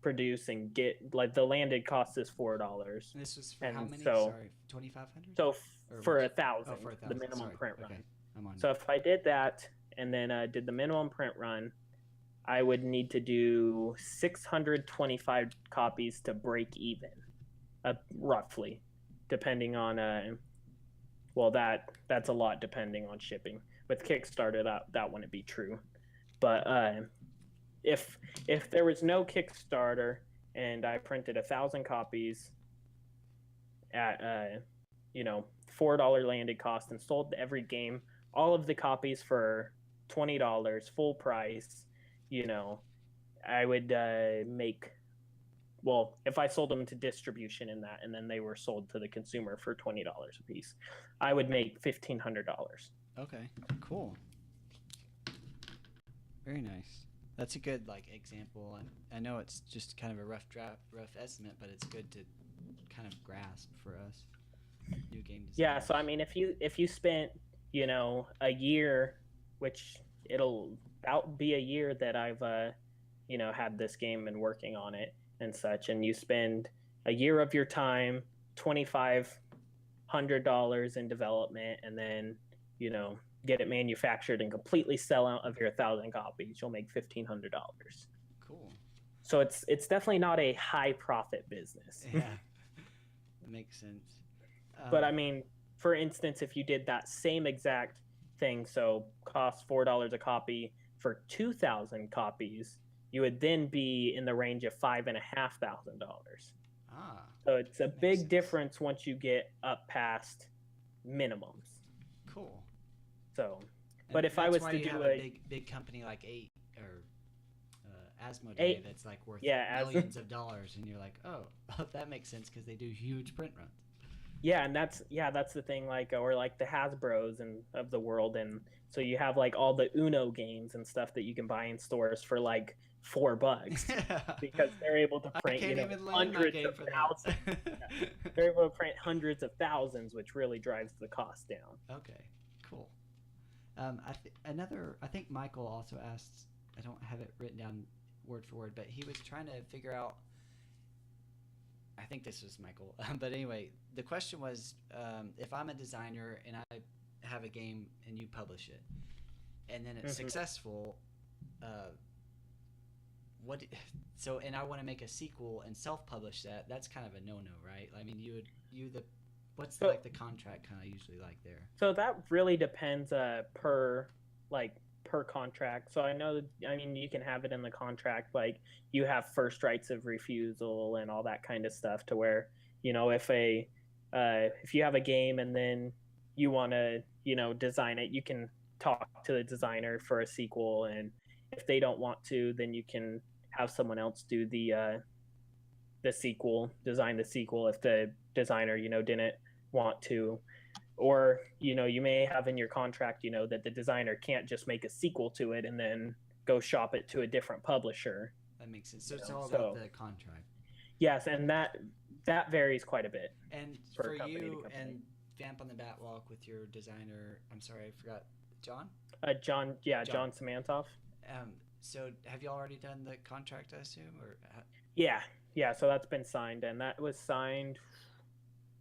produce and get, like, the landed cost is $4. This was for and how many? so, Sorry, 2,500. So for 1,000, for 1,000, the minimum print run. Okay, I'm on. So if I did that and then did the minimum print run, I would need to do 625 copies to break even, roughly, depending on well, that's a lot depending on shipping. With Kickstarter, that wouldn't be true. But if there was no Kickstarter and I printed 1,000 copies at $4 landed cost and sold every game, all of the copies for $20 full price, I would make, well, if I sold them to distribution in that, and then they were sold to the consumer for $20 a piece, I would make $1,500. Okay, cool. Very nice. That's a good example. And I know it's just kind of a rough estimate, but it's good to kind of grasp for us new game designers. Yeah, so I mean, if you spent a year, which it'll about be a year that I've had this game and working on it and such, and you spend a year of your time, $2,500 in development, and then get it manufactured and completely sell out of your 1,000 copies, you'll make $1,500. Cool. So it's definitely not a high profit business. Yeah, that makes sense. But I mean, for instance, if you did that same exact thing, so cost $4 a copy for 2,000 copies, you would then be in the range of $5,500. Ah. So it's a big difference once you get up past minimums. Cool. So, but if I was to do a big company like Asmodee that's worth millions of dollars, and you're like, oh, that makes sense because they do huge print runs. Yeah, and that's the thing, or the Hasbros and of the world, and so you have all the Uno games and stuff that you can buy in stores for $4 because they're able to print hundreds of thousands. They're able to print hundreds of thousands, which really drives the cost down. Okay, cool. I think Michael also asked, I don't have it written down word for word, but he was trying to figure out, I think this was Michael, but anyway, the question was, if I'm a designer and I have a game and you publish it, and then it's successful, and I want to make a sequel and self-publish that, that's kind of a no-no, right? I mean, what's the contract kind of usually like there? So that really depends per contract. So I know you can have it in the contract, you have first rights of refusal and all that kind of stuff, to where if you have a game and then you want to design it, you can talk to the designer for a sequel, and if they don't want to, then you can have someone else do the sequel, design the sequel if the designer didn't want to. Or you may have in your contract that the designer can't just make a sequel to it and then go shop it to a different publisher. That makes sense. So it's all about the contract. Yes, and that varies quite a bit. And for you and Vamp on the Batwalk with your designer, I'm sorry, I forgot, John? John Samantha. So have you already done the contract, I assume? Or Yeah, so that's been signed, and that was signed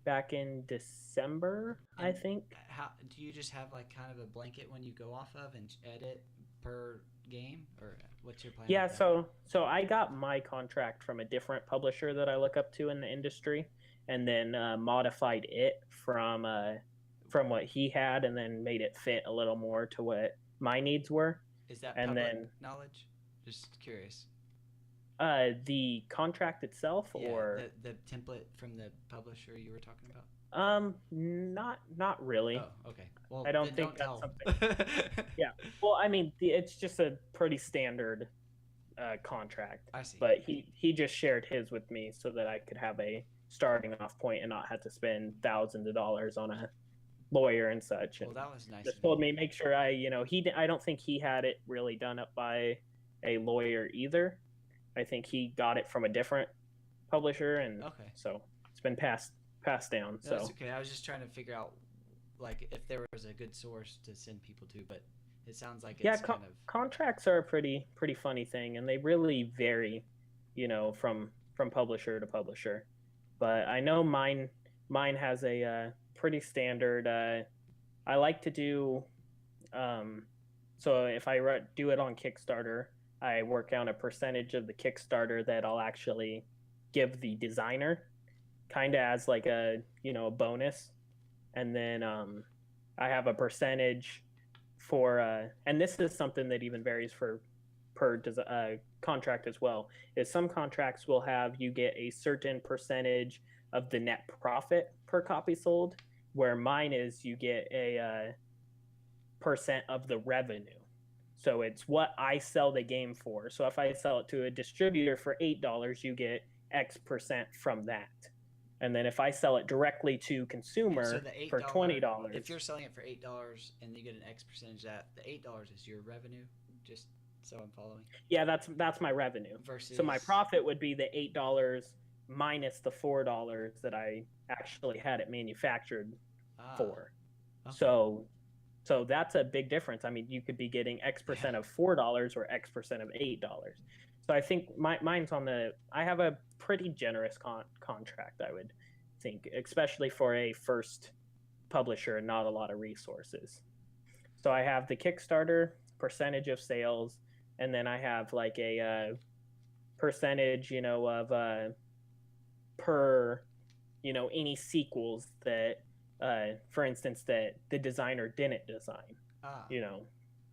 back in December, I think. How do you just have kind of a blanket when you go off of and edit per game, or what's your plan? Yeah, so I got my contract from a different publisher that I look up to in the industry, and then modified it from what he had, and then made it fit a little more to what my needs were. Is that public knowledge? Just curious. The contract itself, or the template from the publisher you were talking about? Not really. Oh, okay. Well, I don't think that's something. Yeah. Well, I mean, it's just a pretty standard contract. I see. But he just shared his with me so that I could have a starting off point and not have to spend thousands of dollars on a lawyer and such, and Well, that was nice. just told me make sure I don't think he had it really done up by a lawyer either. I think he got it from a different publisher, and so it's been passed down. So that's okay. I was just trying to figure out like if there was a good source to send people to, but it sounds like it's kind of contracts are a pretty funny thing, and they really vary, from publisher to publisher. But I know mine has a pretty standard. I like to do so if I do it on Kickstarter, I work out a percentage of the Kickstarter that I'll actually give the designer, kind of as like a bonus, and then I have a percentage for and this is something that even varies per contract as well. Is some contracts will have you get a certain percentage of the net profit per copy sold, where mine is you get a percent of the revenue. So it's what I sell the game for. So if I sell it to a distributor for $8, you get X percent from that. And then if I sell it directly to consumer for $20, if you're selling it for $8 and you get an X percentage of that, the $8 is your revenue. Just so I'm following. Yeah, that's my revenue. Versus... So my profit would be the $8 minus the $4 that I actually had it manufactured for. Okay. So that's a big difference. I mean, you could be getting X percent of $4 or X percent of $8. So I think mine's I have a pretty generous contract, I would think, especially for a first publisher and not a lot of resources. So I have the Kickstarter percentage of sales, and then I have like a percentage, of per, any sequels that, for instance, that the designer didn't design.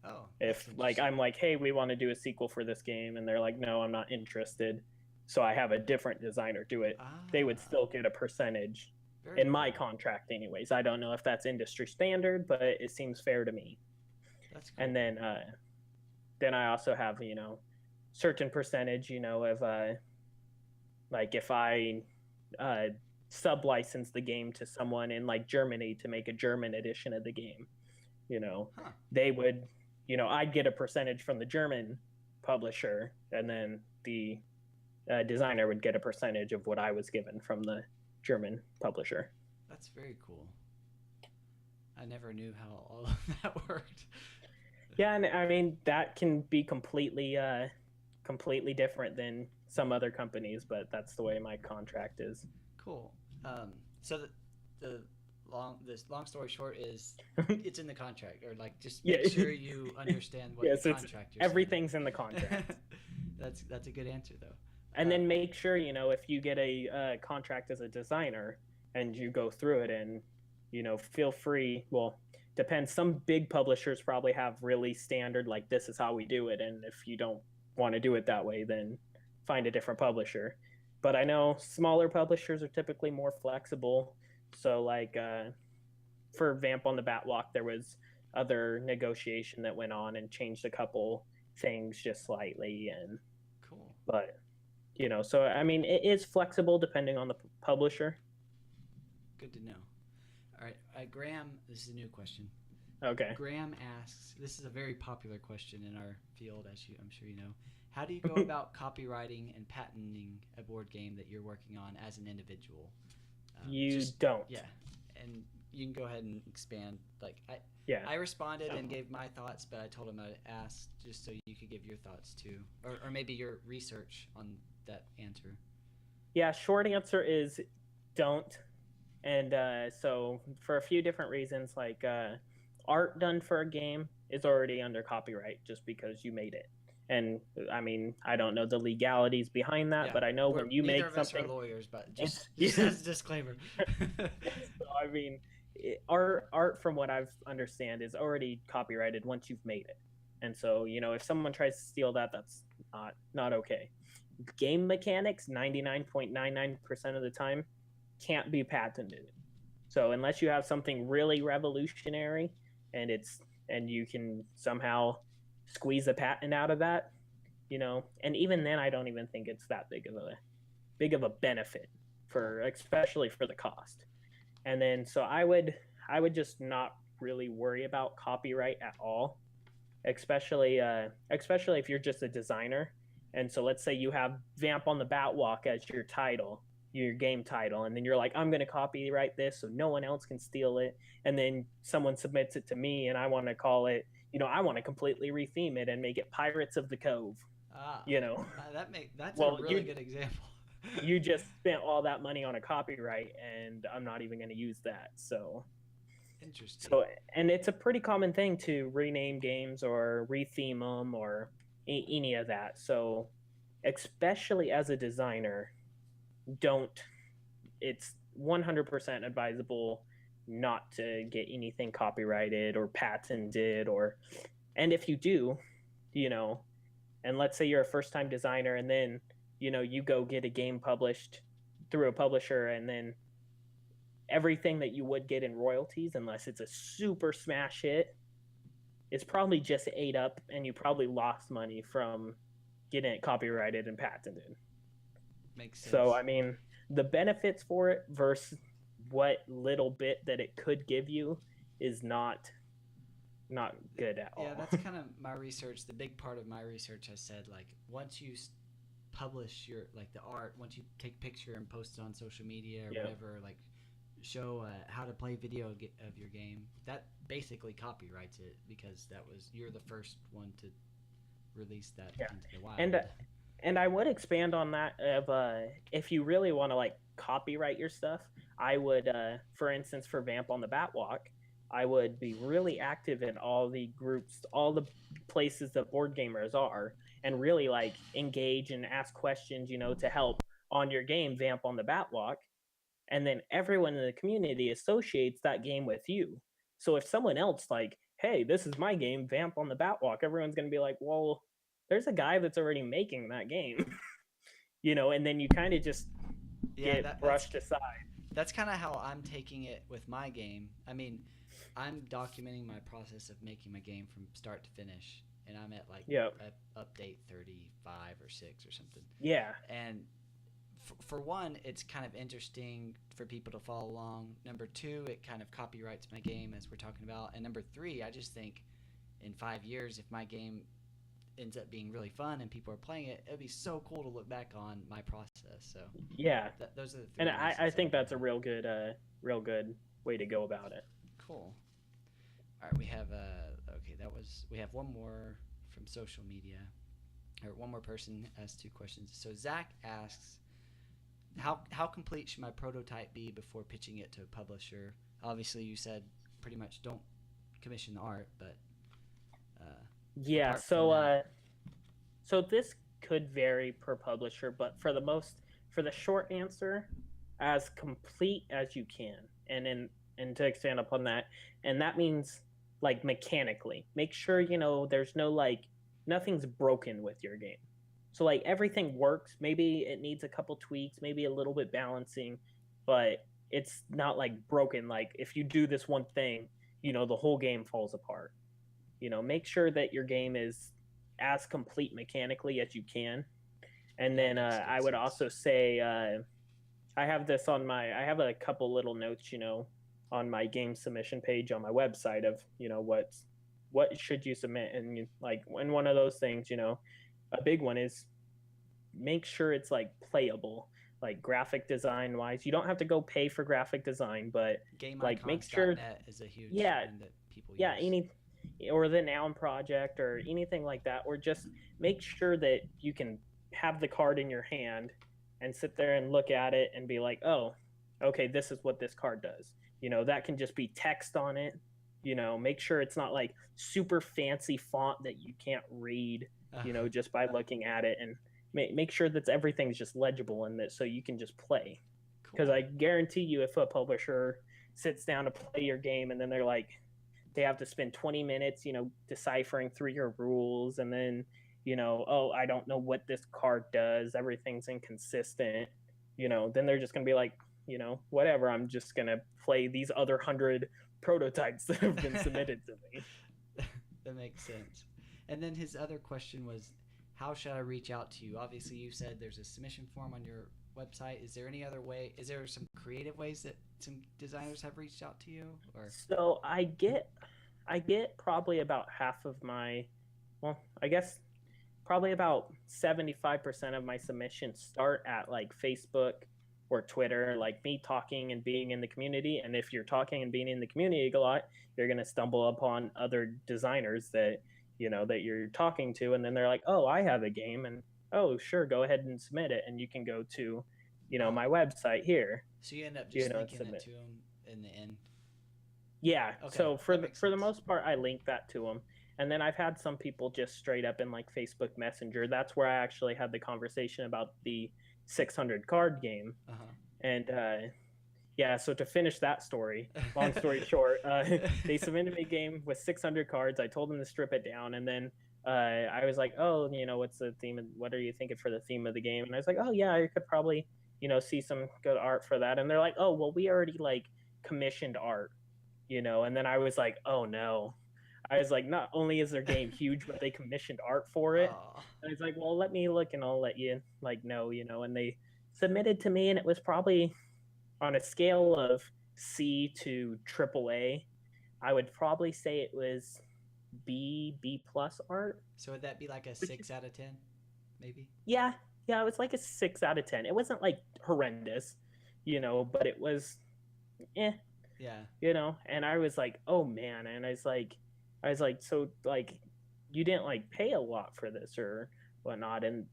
Oh, if like I'm like, hey, we want to do a sequel for this game, and they're like, no, I'm not interested, so I have a different designer do it, they would still get a percentage in my contract anyways. I don't know if that's industry standard, but it seems fair to me. That's cool. And then I also have certain percentage of like if I sub-license the game to someone in like Germany to make a German edition of the game, they would, I'd get a percentage from the German publisher, and then the designer would get a percentage of what I was given from the German publisher. That's very cool. I never knew how all of that worked. Yeah, and I mean that can be completely different than some other companies, but that's the way my contract is. Cool. So the long story short is it's in the contract, or like just make sure you understand what the contract you're everything's in the contract. That's a good answer though. And then make sure if you get a contract as a designer and you go through it, and feel free. Well, depends. Some big publishers probably have really standard, like this is how we do it, and if you don't want to do it that way, then find a different publisher. But I know smaller publishers are typically more flexible. So like for Vamp on the Batwalk, there was other negotiation that went on and changed a couple things just slightly. And cool. But so I mean, it is flexible depending on the publisher. Good to know. All right, Graham, this is a new question. Okay. Graham asks, this is a very popular question in our field, as I'm sure you know. How do you go about copywriting and patenting a board game that you're working on as an individual? You don't. Yeah, and you can go ahead and expand. I responded and gave my thoughts, but I told him I'd ask just so you could give your thoughts too, or maybe your research on that answer. Yeah, short answer is don't. And so for a few different reasons, like art done for a game is already under copyright just because you made it. And I mean, I don't know the legalities behind that, but I know when you make something. Neither of us are lawyers, but just as a disclaimer. So I mean, art, from what I've understand, is already copyrighted once you've made it. And so if someone tries to steal that, that's not okay. Game mechanics, 99.99% of the time, can't be patented. So unless you have something really revolutionary and you can somehow squeeze a patent out of that, and even then I don't even think it's that big of a benefit especially for the cost. And then so I would I would just not really worry about copyright at all, especially if you're just a designer. And so let's say you have Vamp on the Batwalk as your title, your game title, and then you're like, I'm going to copyright this so no one else can steal it. And then someone submits it to me and I want to call it, I want to completely retheme it and make it Pirates of the Cove. That's a really good example. You just spent all that money on a copyright and I'm not even going to use that. So interesting. So, and it's a pretty common thing to rename games or retheme them or any of that. So, especially as a designer, it's 100% advisable not to get anything copyrighted or patented and if you do, and let's say you're a first-time designer and then, you go get a game published through a publisher and then everything that you would get in royalties, unless it's a super smash hit, is probably just ate up and you probably lost money from getting it copyrighted and patented. Makes sense. So, I mean, the benefits for it versus what little bit that it could give you is not good at all. Yeah, that's kind of my research. The big part of my research has said, like, once you publish your, like, the art, once you take a picture and post it on social media or whatever, like, show how to play video of your game, that basically copyrights it because you're the first one to release that into the wild. And I would expand on that if you really want to like copyright your stuff, I would for instance for Vamp on the Batwalk, I would be really active in all the groups, all the places that board gamers are, and really like engage and ask questions, to help on your game Vamp on the Batwalk. And then everyone in the community associates that game with you. So if someone else like, hey, this is my game, Vamp on the Batwalk, everyone's going to be like, well, there's a guy that's already making that game, and then you kind of just get brushed aside. That's kind of how I'm taking it with my game. I mean, I'm documenting my process of making my game from start to finish, and I'm at like update 35 or 6 or something. Yeah. And for one, it's kind of interesting for people to follow along. Number 2, it kind of copyrights my game as we're talking about. And number 3, I just think in 5 years, if my game ends up being really fun and people are playing it, it'd be so cool to look back on my process. So yeah, those are the 3. And I think that's a real good way to go about it. Cool. All right, we have we have one more from social media, or one more person has 2 questions. So Zach asks, how complete should my prototype be before pitching it to a publisher? Obviously, you said pretty much don't commission the art, but yeah. So this could vary per publisher, but for the short answer, as complete as you can, and to expand upon that, and that means like mechanically, make sure there's no like nothing's broken with your game. So like everything works. Maybe it needs a couple tweaks, maybe a little bit balancing, but it's not like broken. Like if you do this one thing, the whole game falls apart. Make sure that your game is as complete mechanically as you can. And then I would also say I have a couple little notes, on my game submission page on my website of, what should you submit. And like in one of those things, a big one is make sure it's like playable, like graphic design wise. You don't have to go pay for graphic design, but like make sure is a huge thing that people use. Or the Noun Project or anything like that, or just make sure that you can have the card in your hand and sit there and look at it and be like, oh, okay, this is what this card does. That can just be text on it. Make sure it's not like super fancy font that you can't read, just by looking at it, and make sure that everything's just legible in this so you can just play. Because I guarantee you, if a publisher sits down to play your game and then they're like, they have to spend 20 minutes, deciphering through your rules, and then, oh, I don't know what this card does, everything's inconsistent, then they're just going to be like, whatever, I'm just going to play these other 100 prototypes that have been submitted to me. That makes sense. And then his other question was, how should I reach out to you? Obviously, you said there's a submission form on your website? Is there any other way? Is there some creative ways that some designers have reached out to you? Or So I get probably about half of my, well, I guess probably about 75% of my submissions start at like Facebook or Twitter, like me talking and being in the community. And if you're talking and being in the community a lot, you're going to stumble upon other designers that, that you're talking to. And then they're like, oh, I have a game. And oh, sure, go ahead and submit it. And you can go to, my website here. So you end up just linking it to them in the end? Yeah. Okay, so for the most part, I link that to them. And then I've had some people just straight up in like Facebook Messenger. That's where I actually had the conversation about the 600 card game. Uh-huh. And yeah, so to finish that story, long story short, they submitted me a game with 600 cards. I told them to strip it down. And then I was like, oh, what's the theme? What are you thinking for the theme of the game? And I was like, oh, yeah, I could probably, see some good art for that. And they're like, oh, well, we already like commissioned art, and then I was like, oh, no. I was like, not only is their game huge, but they commissioned art for it. And I was like, well, let me look and I'll let you know, and they submitted to me, and it was probably on a scale of C to AAA. I would probably say it was B plus art. So would that be like a 6 out of 10, maybe? Yeah, it was like a 6 out of 10. It wasn't like horrendous, but it was, Yeah. And I was like, oh man, and I was like, so like, you didn't like pay a lot for this or whatnot, and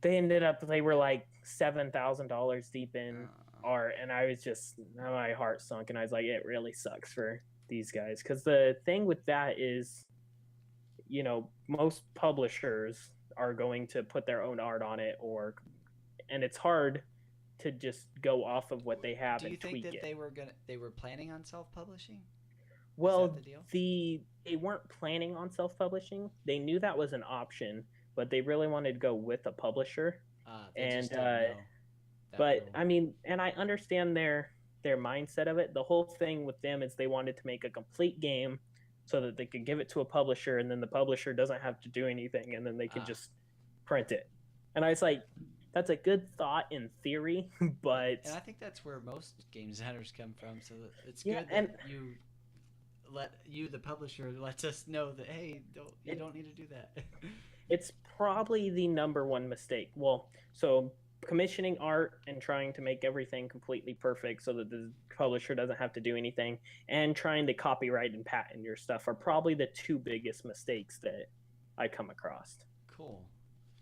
they were like $7,000 deep in art, and I was just, my heart sunk, and I was like, it really sucks for these guys, because the thing with that is, most publishers are going to put their own art on it, and it's hard to just go off of what they have and tweak it. Do you think that they were planning on self-publishing? Well, they weren't planning on self-publishing. They knew that was an option, but they really wanted to go with a publisher. I mean, and I understand their mindset of it. The whole thing with them is they wanted to make a complete game so that they could give it to a publisher, and then the publisher doesn't have to do anything, and then they can just print it. And I was like, that's a good thought in theory, but... And I think that's where most game designers come from, so it's good that the publisher, lets us know that, hey, you don't need to do that. It's probably the number one mistake. Well, so commissioning art and trying to make everything completely perfect so that the publisher doesn't have to do anything, and trying to copyright and patent your stuff are probably the two biggest mistakes that I come across. Cool.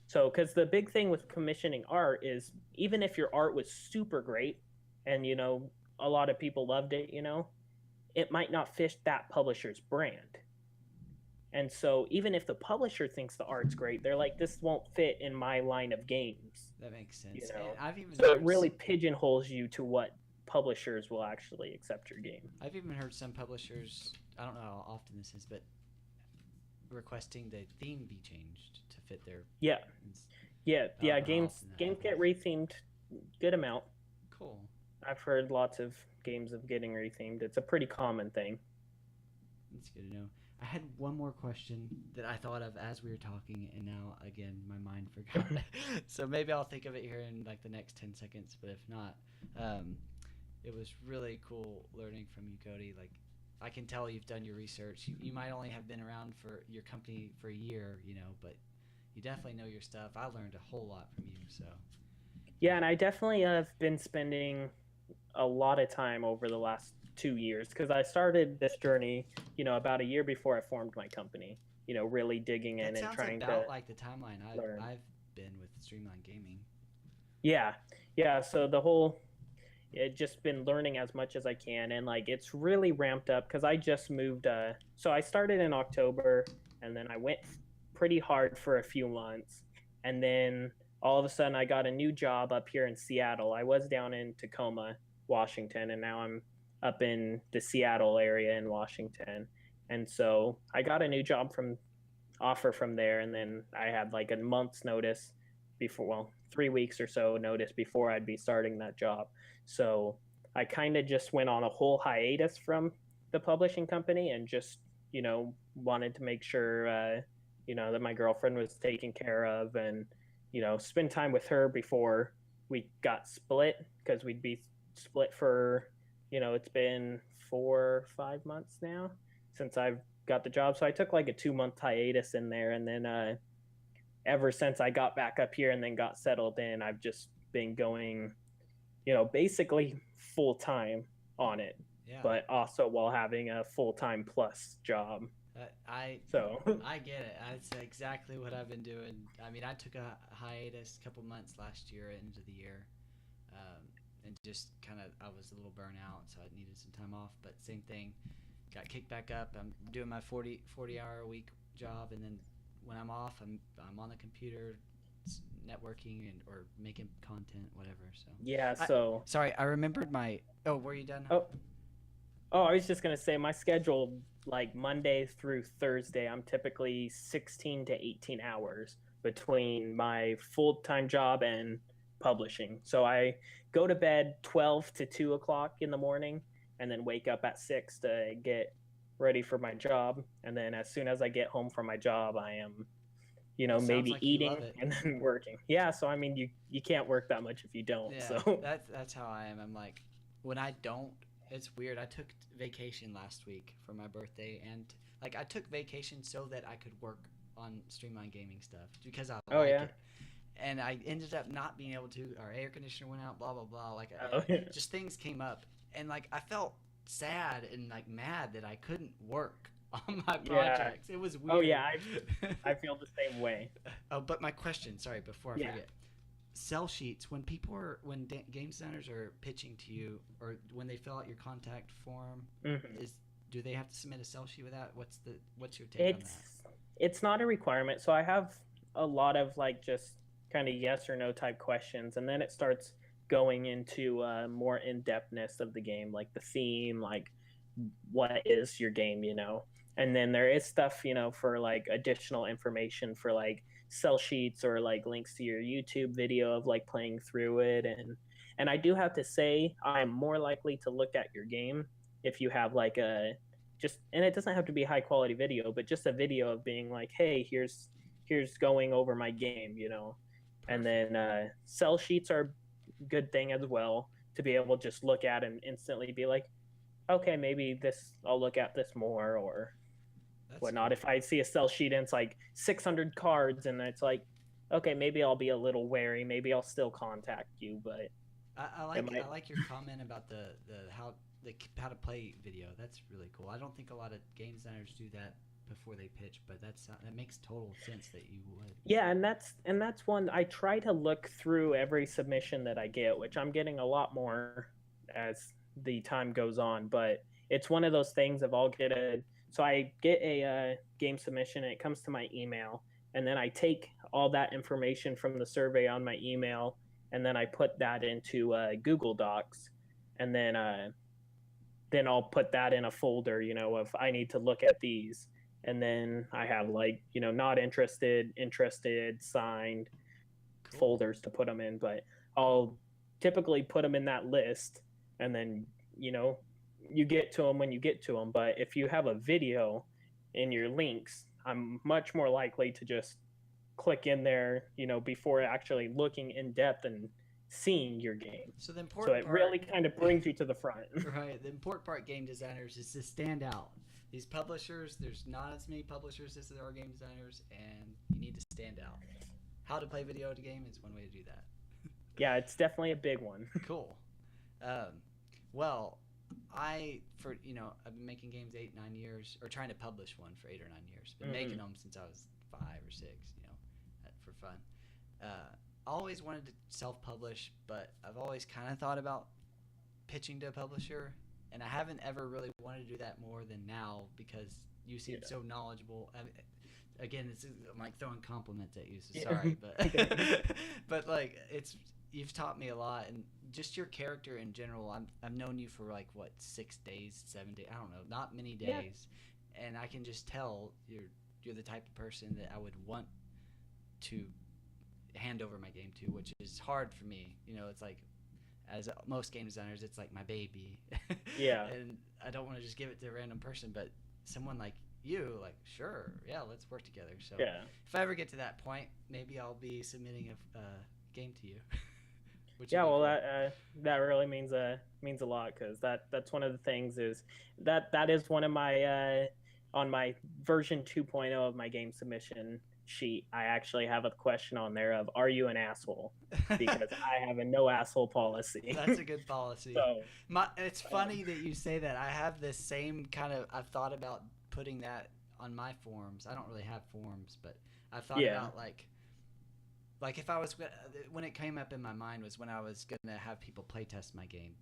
So, because the big thing with commissioning art is, even if your art was super great and, a lot of people loved it, it might not fit that publisher's brand. And so even if the publisher thinks the art's great, they're like, this won't fit in my line of games. That makes sense. So it really pigeonholes you to what publishers will actually accept your game. I've even heard some publishers, I don't know how often this is, but requesting the theme be changed to fit their... Games get rethemed good amount. Cool. I've heard lots of games of getting rethemed. It's a pretty common thing. That's good to know. I had one more question that I thought of as we were talking, and now, again, my mind forgot. So maybe I'll think of it here in like the next 10 seconds, but if not, it was really cool learning from you, Cody. Like, I can tell you've done your research. You might only have been around for your company for a year, but you definitely know your stuff. I learned a whole lot from you, so. Yeah, and I definitely have been spending a lot of time over the last 2 years, because I started this journey, about a year before I formed my company, really digging in and trying to like the timeline I've been with Streamlined Gaming. Yeah. So just been learning as much as I can, and like it's really ramped up because I just moved. So I started in October, and then I went pretty hard for a few months, and then all of a sudden I got a new job up here in Seattle. I was down in Tacoma, Washington, and now I'm up in the Seattle area in Washington. And so I got a new job offer from there, and then I had like a month's notice before, well, 3 weeks or so notice before I'd be starting that job. So I kind of just went on a whole hiatus from the publishing company, and just, wanted to make sure, that my girlfriend was taken care of, and, spend time with her before, we got split because we'd be split for, it's been 4 or 5 months now since I've got the job. So I took like a 2 month hiatus in there, and then ever since I got back up here and then got settled in, I've just been going, basically full time on it, but also while having a full time plus job. I get it. That's exactly what I've been doing. I mean, I took a hiatus a couple months last year, end of the year, and just kind of I was a little burnt out, so I needed some time off. But same thing, got kicked back up. I'm doing my 40 hour a week job, and then when I'm off, I'm on the computer, networking or making content, whatever. So yeah. Sorry, I remembered my. Oh, were you done? Oh, I was just gonna say my schedule, like Monday through Thursday, I'm typically 16 to 18 hours between my full-time job and publishing. So I go to bed 12 to 2 o'clock in the morning, and then wake up at 6 to get ready for my job. And then as soon as I get home from my job, I am, maybe like eating and then working. Yeah. So I mean, you can't work that much if you don't. Yeah, so that's how I am. I'm like, when I don't. It's weird. I took vacation last week for my birthday, and like I took vacation so that I could work on Streamlined Gaming stuff because I like it. And I ended up not being able to. Our air conditioner went out. Blah blah blah. Like just things came up, and like I felt sad and like mad that I couldn't work on my projects. It was weird. Oh yeah, I feel the same way. Oh, but my question. Sorry, before I forget. Sell sheets, when game designers are pitching to you, or when they fill out your contact form, do they have to submit a sell sheet with that? What's your take on that? It's not a requirement. So I have a lot of like just kind of yes or no type questions, and then it starts going into more in-depthness of the game, like the theme, like what is your game, and then there is stuff, for like additional information for like sell sheets or like links to your YouTube video of like playing through it. And I do have to say I'm more likely to look at your game if you have like and it doesn't have to be high quality video, but just a video of being like, hey, here's going over my game, Perfect. And then sell sheets are a good thing as well, to be able to just look at and instantly be like, okay, maybe I'll look at this more, or whatnot. If I see a sell sheet and it's like 600 cards, and it's like, okay, maybe I'll be a little wary. Maybe I'll still contact you. But I like your comment about the how to play video. That's really cool. I don't think a lot of game designers do that before they pitch, but that makes total sense that you would. Yeah, and that's one I try to look through every submission that I get, which I'm getting a lot more as the time goes on. But it's one of those things of So I get a game submission, and it comes to my email, and then I take all that information from the survey on my email, and then I put that into Google Docs, and then I'll put that in a folder, of I need to look at these, and then I have like, not interested, signed folders to put them in, but I'll typically put them in that list, and then, you get to them when you get to them. But if you have a video in your links, I'm much more likely to just click in there, before actually looking in depth and seeing your game. So the important part, really kind of brings you to the front. Right. The important part, game designers, is to stand out. These publishers, there's not as many publishers as there are game designers, and you need to stand out. How to play video at a game is one way to do that. Yeah, it's definitely a big one. Cool. Well, I've been making games 8-9 years, or trying to publish one for 8 or 9 years. Been making them since I was 5 or 6, for fun. I always wanted to self-publish, but I've always kind of thought about pitching to a publisher, and I haven't ever really wanted to do that more than now, because you seem so knowledgeable. Again, I'm like throwing compliments at you, so sorry, but but like you've taught me a lot, and just your character in general. I've known you for like 6 days, 7 days, I don't know, not many days, and I can just tell you're the type of person that I would want to hand over my game to, which is hard for me. It's like, as most game designers, it's like my baby. And I don't want to just give it to a random person, but someone like you, like, sure, yeah, let's work together. So if I ever get to that point, maybe I'll be submitting a game to you. which Yeah, would be well, cool. that really means a lot, because that's one of the things is that is one of my on my version 2.0 of my game submission sheet. I actually have a question on there of, are you an asshole? Because I have a no asshole policy. That's a good policy. So It's um, funny that you say that. I have this same kind of. I've thought about putting that on my forums. I don't really have forums, but I've thought yeah, about like if I was when it came up in my mind was when I was gonna have people playtest my game,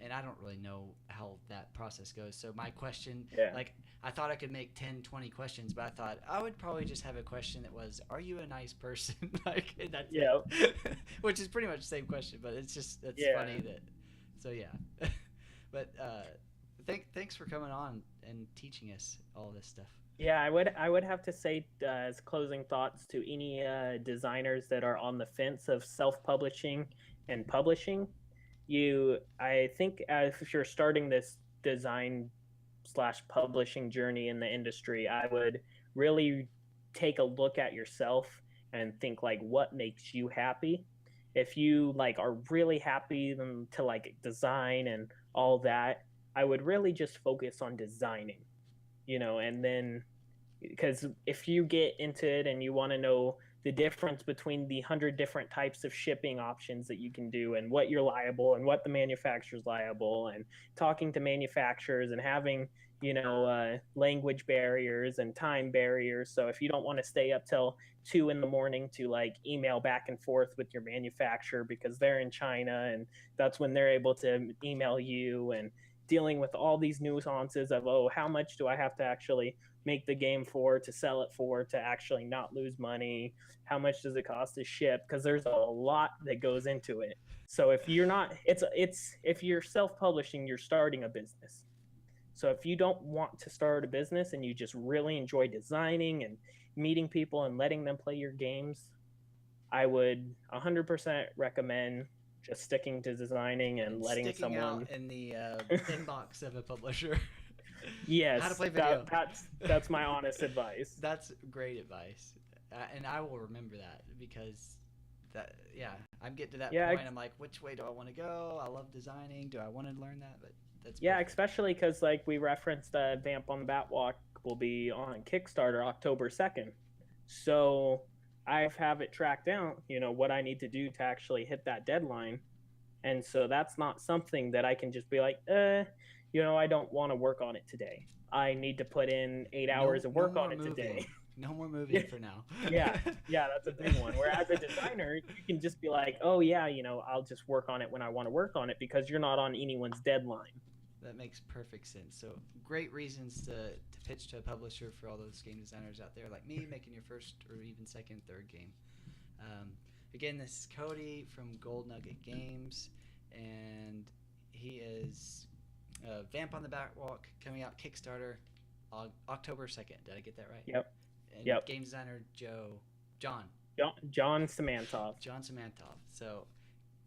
and I don't really know how that process goes. So my question, yeah, like I thought I could make 10, 20 questions, but I thought I would probably just have a question that was, "Are you a nice person?" Like and that's yeah, it, which is pretty much the same question, but it's yeah. funny that. So yeah, but thanks for coming on and teaching us all this stuff. Yeah, I would have to say, as closing thoughts to any designers that are on the fence of self-publishing and publishing, I think, if you're starting this design slash publishing journey in the industry, I would really take a look at yourself and think like, what makes you happy. If you like are really happy to like design and all that, I would really just focus on designing, and then, because if you get into it and you want to know the difference between the 100 different types of shipping options that you can do, and what you're liable and what the manufacturer's liable, and talking to manufacturers and having language barriers and time barriers. So if you don't want to stay up till 2 in the morning to like email back and forth with your manufacturer because they're in China and that's when they're able to email you, and dealing with all these nuances of, oh, how much do I have to actually make the game for, to sell it for, to actually not lose money, how much does it cost to ship, because there's a lot that goes into it. So if you're not, it's if you're self-publishing, you're starting a business. So if you don't want to start a business and you just really enjoy designing and meeting people and letting them play your games, I would 100% recommend just sticking to designing and And letting sticking out someone. in the inbox of a publisher. How to Yes, play video. that's my honest advice. That's great advice, and I will remember that because that yeah, I'm getting to that Yeah, point. I'm like, which way do I want to go? I love designing. Do I want to learn that? But that's yeah, perfect. especially because like we referenced, Vamp on the Batwalk will be on Kickstarter October 2nd. So I have it tracked down, what I need to do to actually hit that deadline. And so that's not something that I can just be like, I don't want to work on it today. I need to put in 8 hours No, of no work on more it today. moving. No more moving for now. Yeah, yeah, that's a big one. Whereas a designer, you can just be like, oh yeah, I'll just work on it when I want to work on it, because you're not on anyone's deadline. That makes perfect sense. So great reasons to pitch to a publisher for all those game designers out there like me making your first or even second, third game. Um, Again, this is Cody from Gold Nugget Games, and he is Vamp on the Batwalk coming out Kickstarter October 2nd. Did I get that right? Yep, And yep. game designer John John Samantha John Samantha. So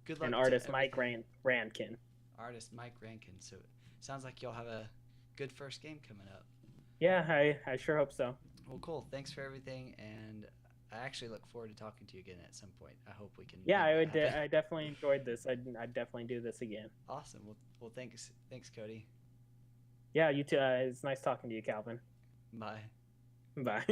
good and luck to artist Mike everything. Rankin. Artist Mike Rankin. So sounds like you'll have a good first game coming up. Yeah, I sure hope so. Well, cool. Thanks for everything, and I actually look forward to talking to you again at some point. I hope we can Yeah, make I that would. happen. I definitely enjoyed this. I'd definitely do this again. Awesome. Well, thanks, Cody. Yeah, you too. It's nice talking to you, Calvin. Bye. Bye.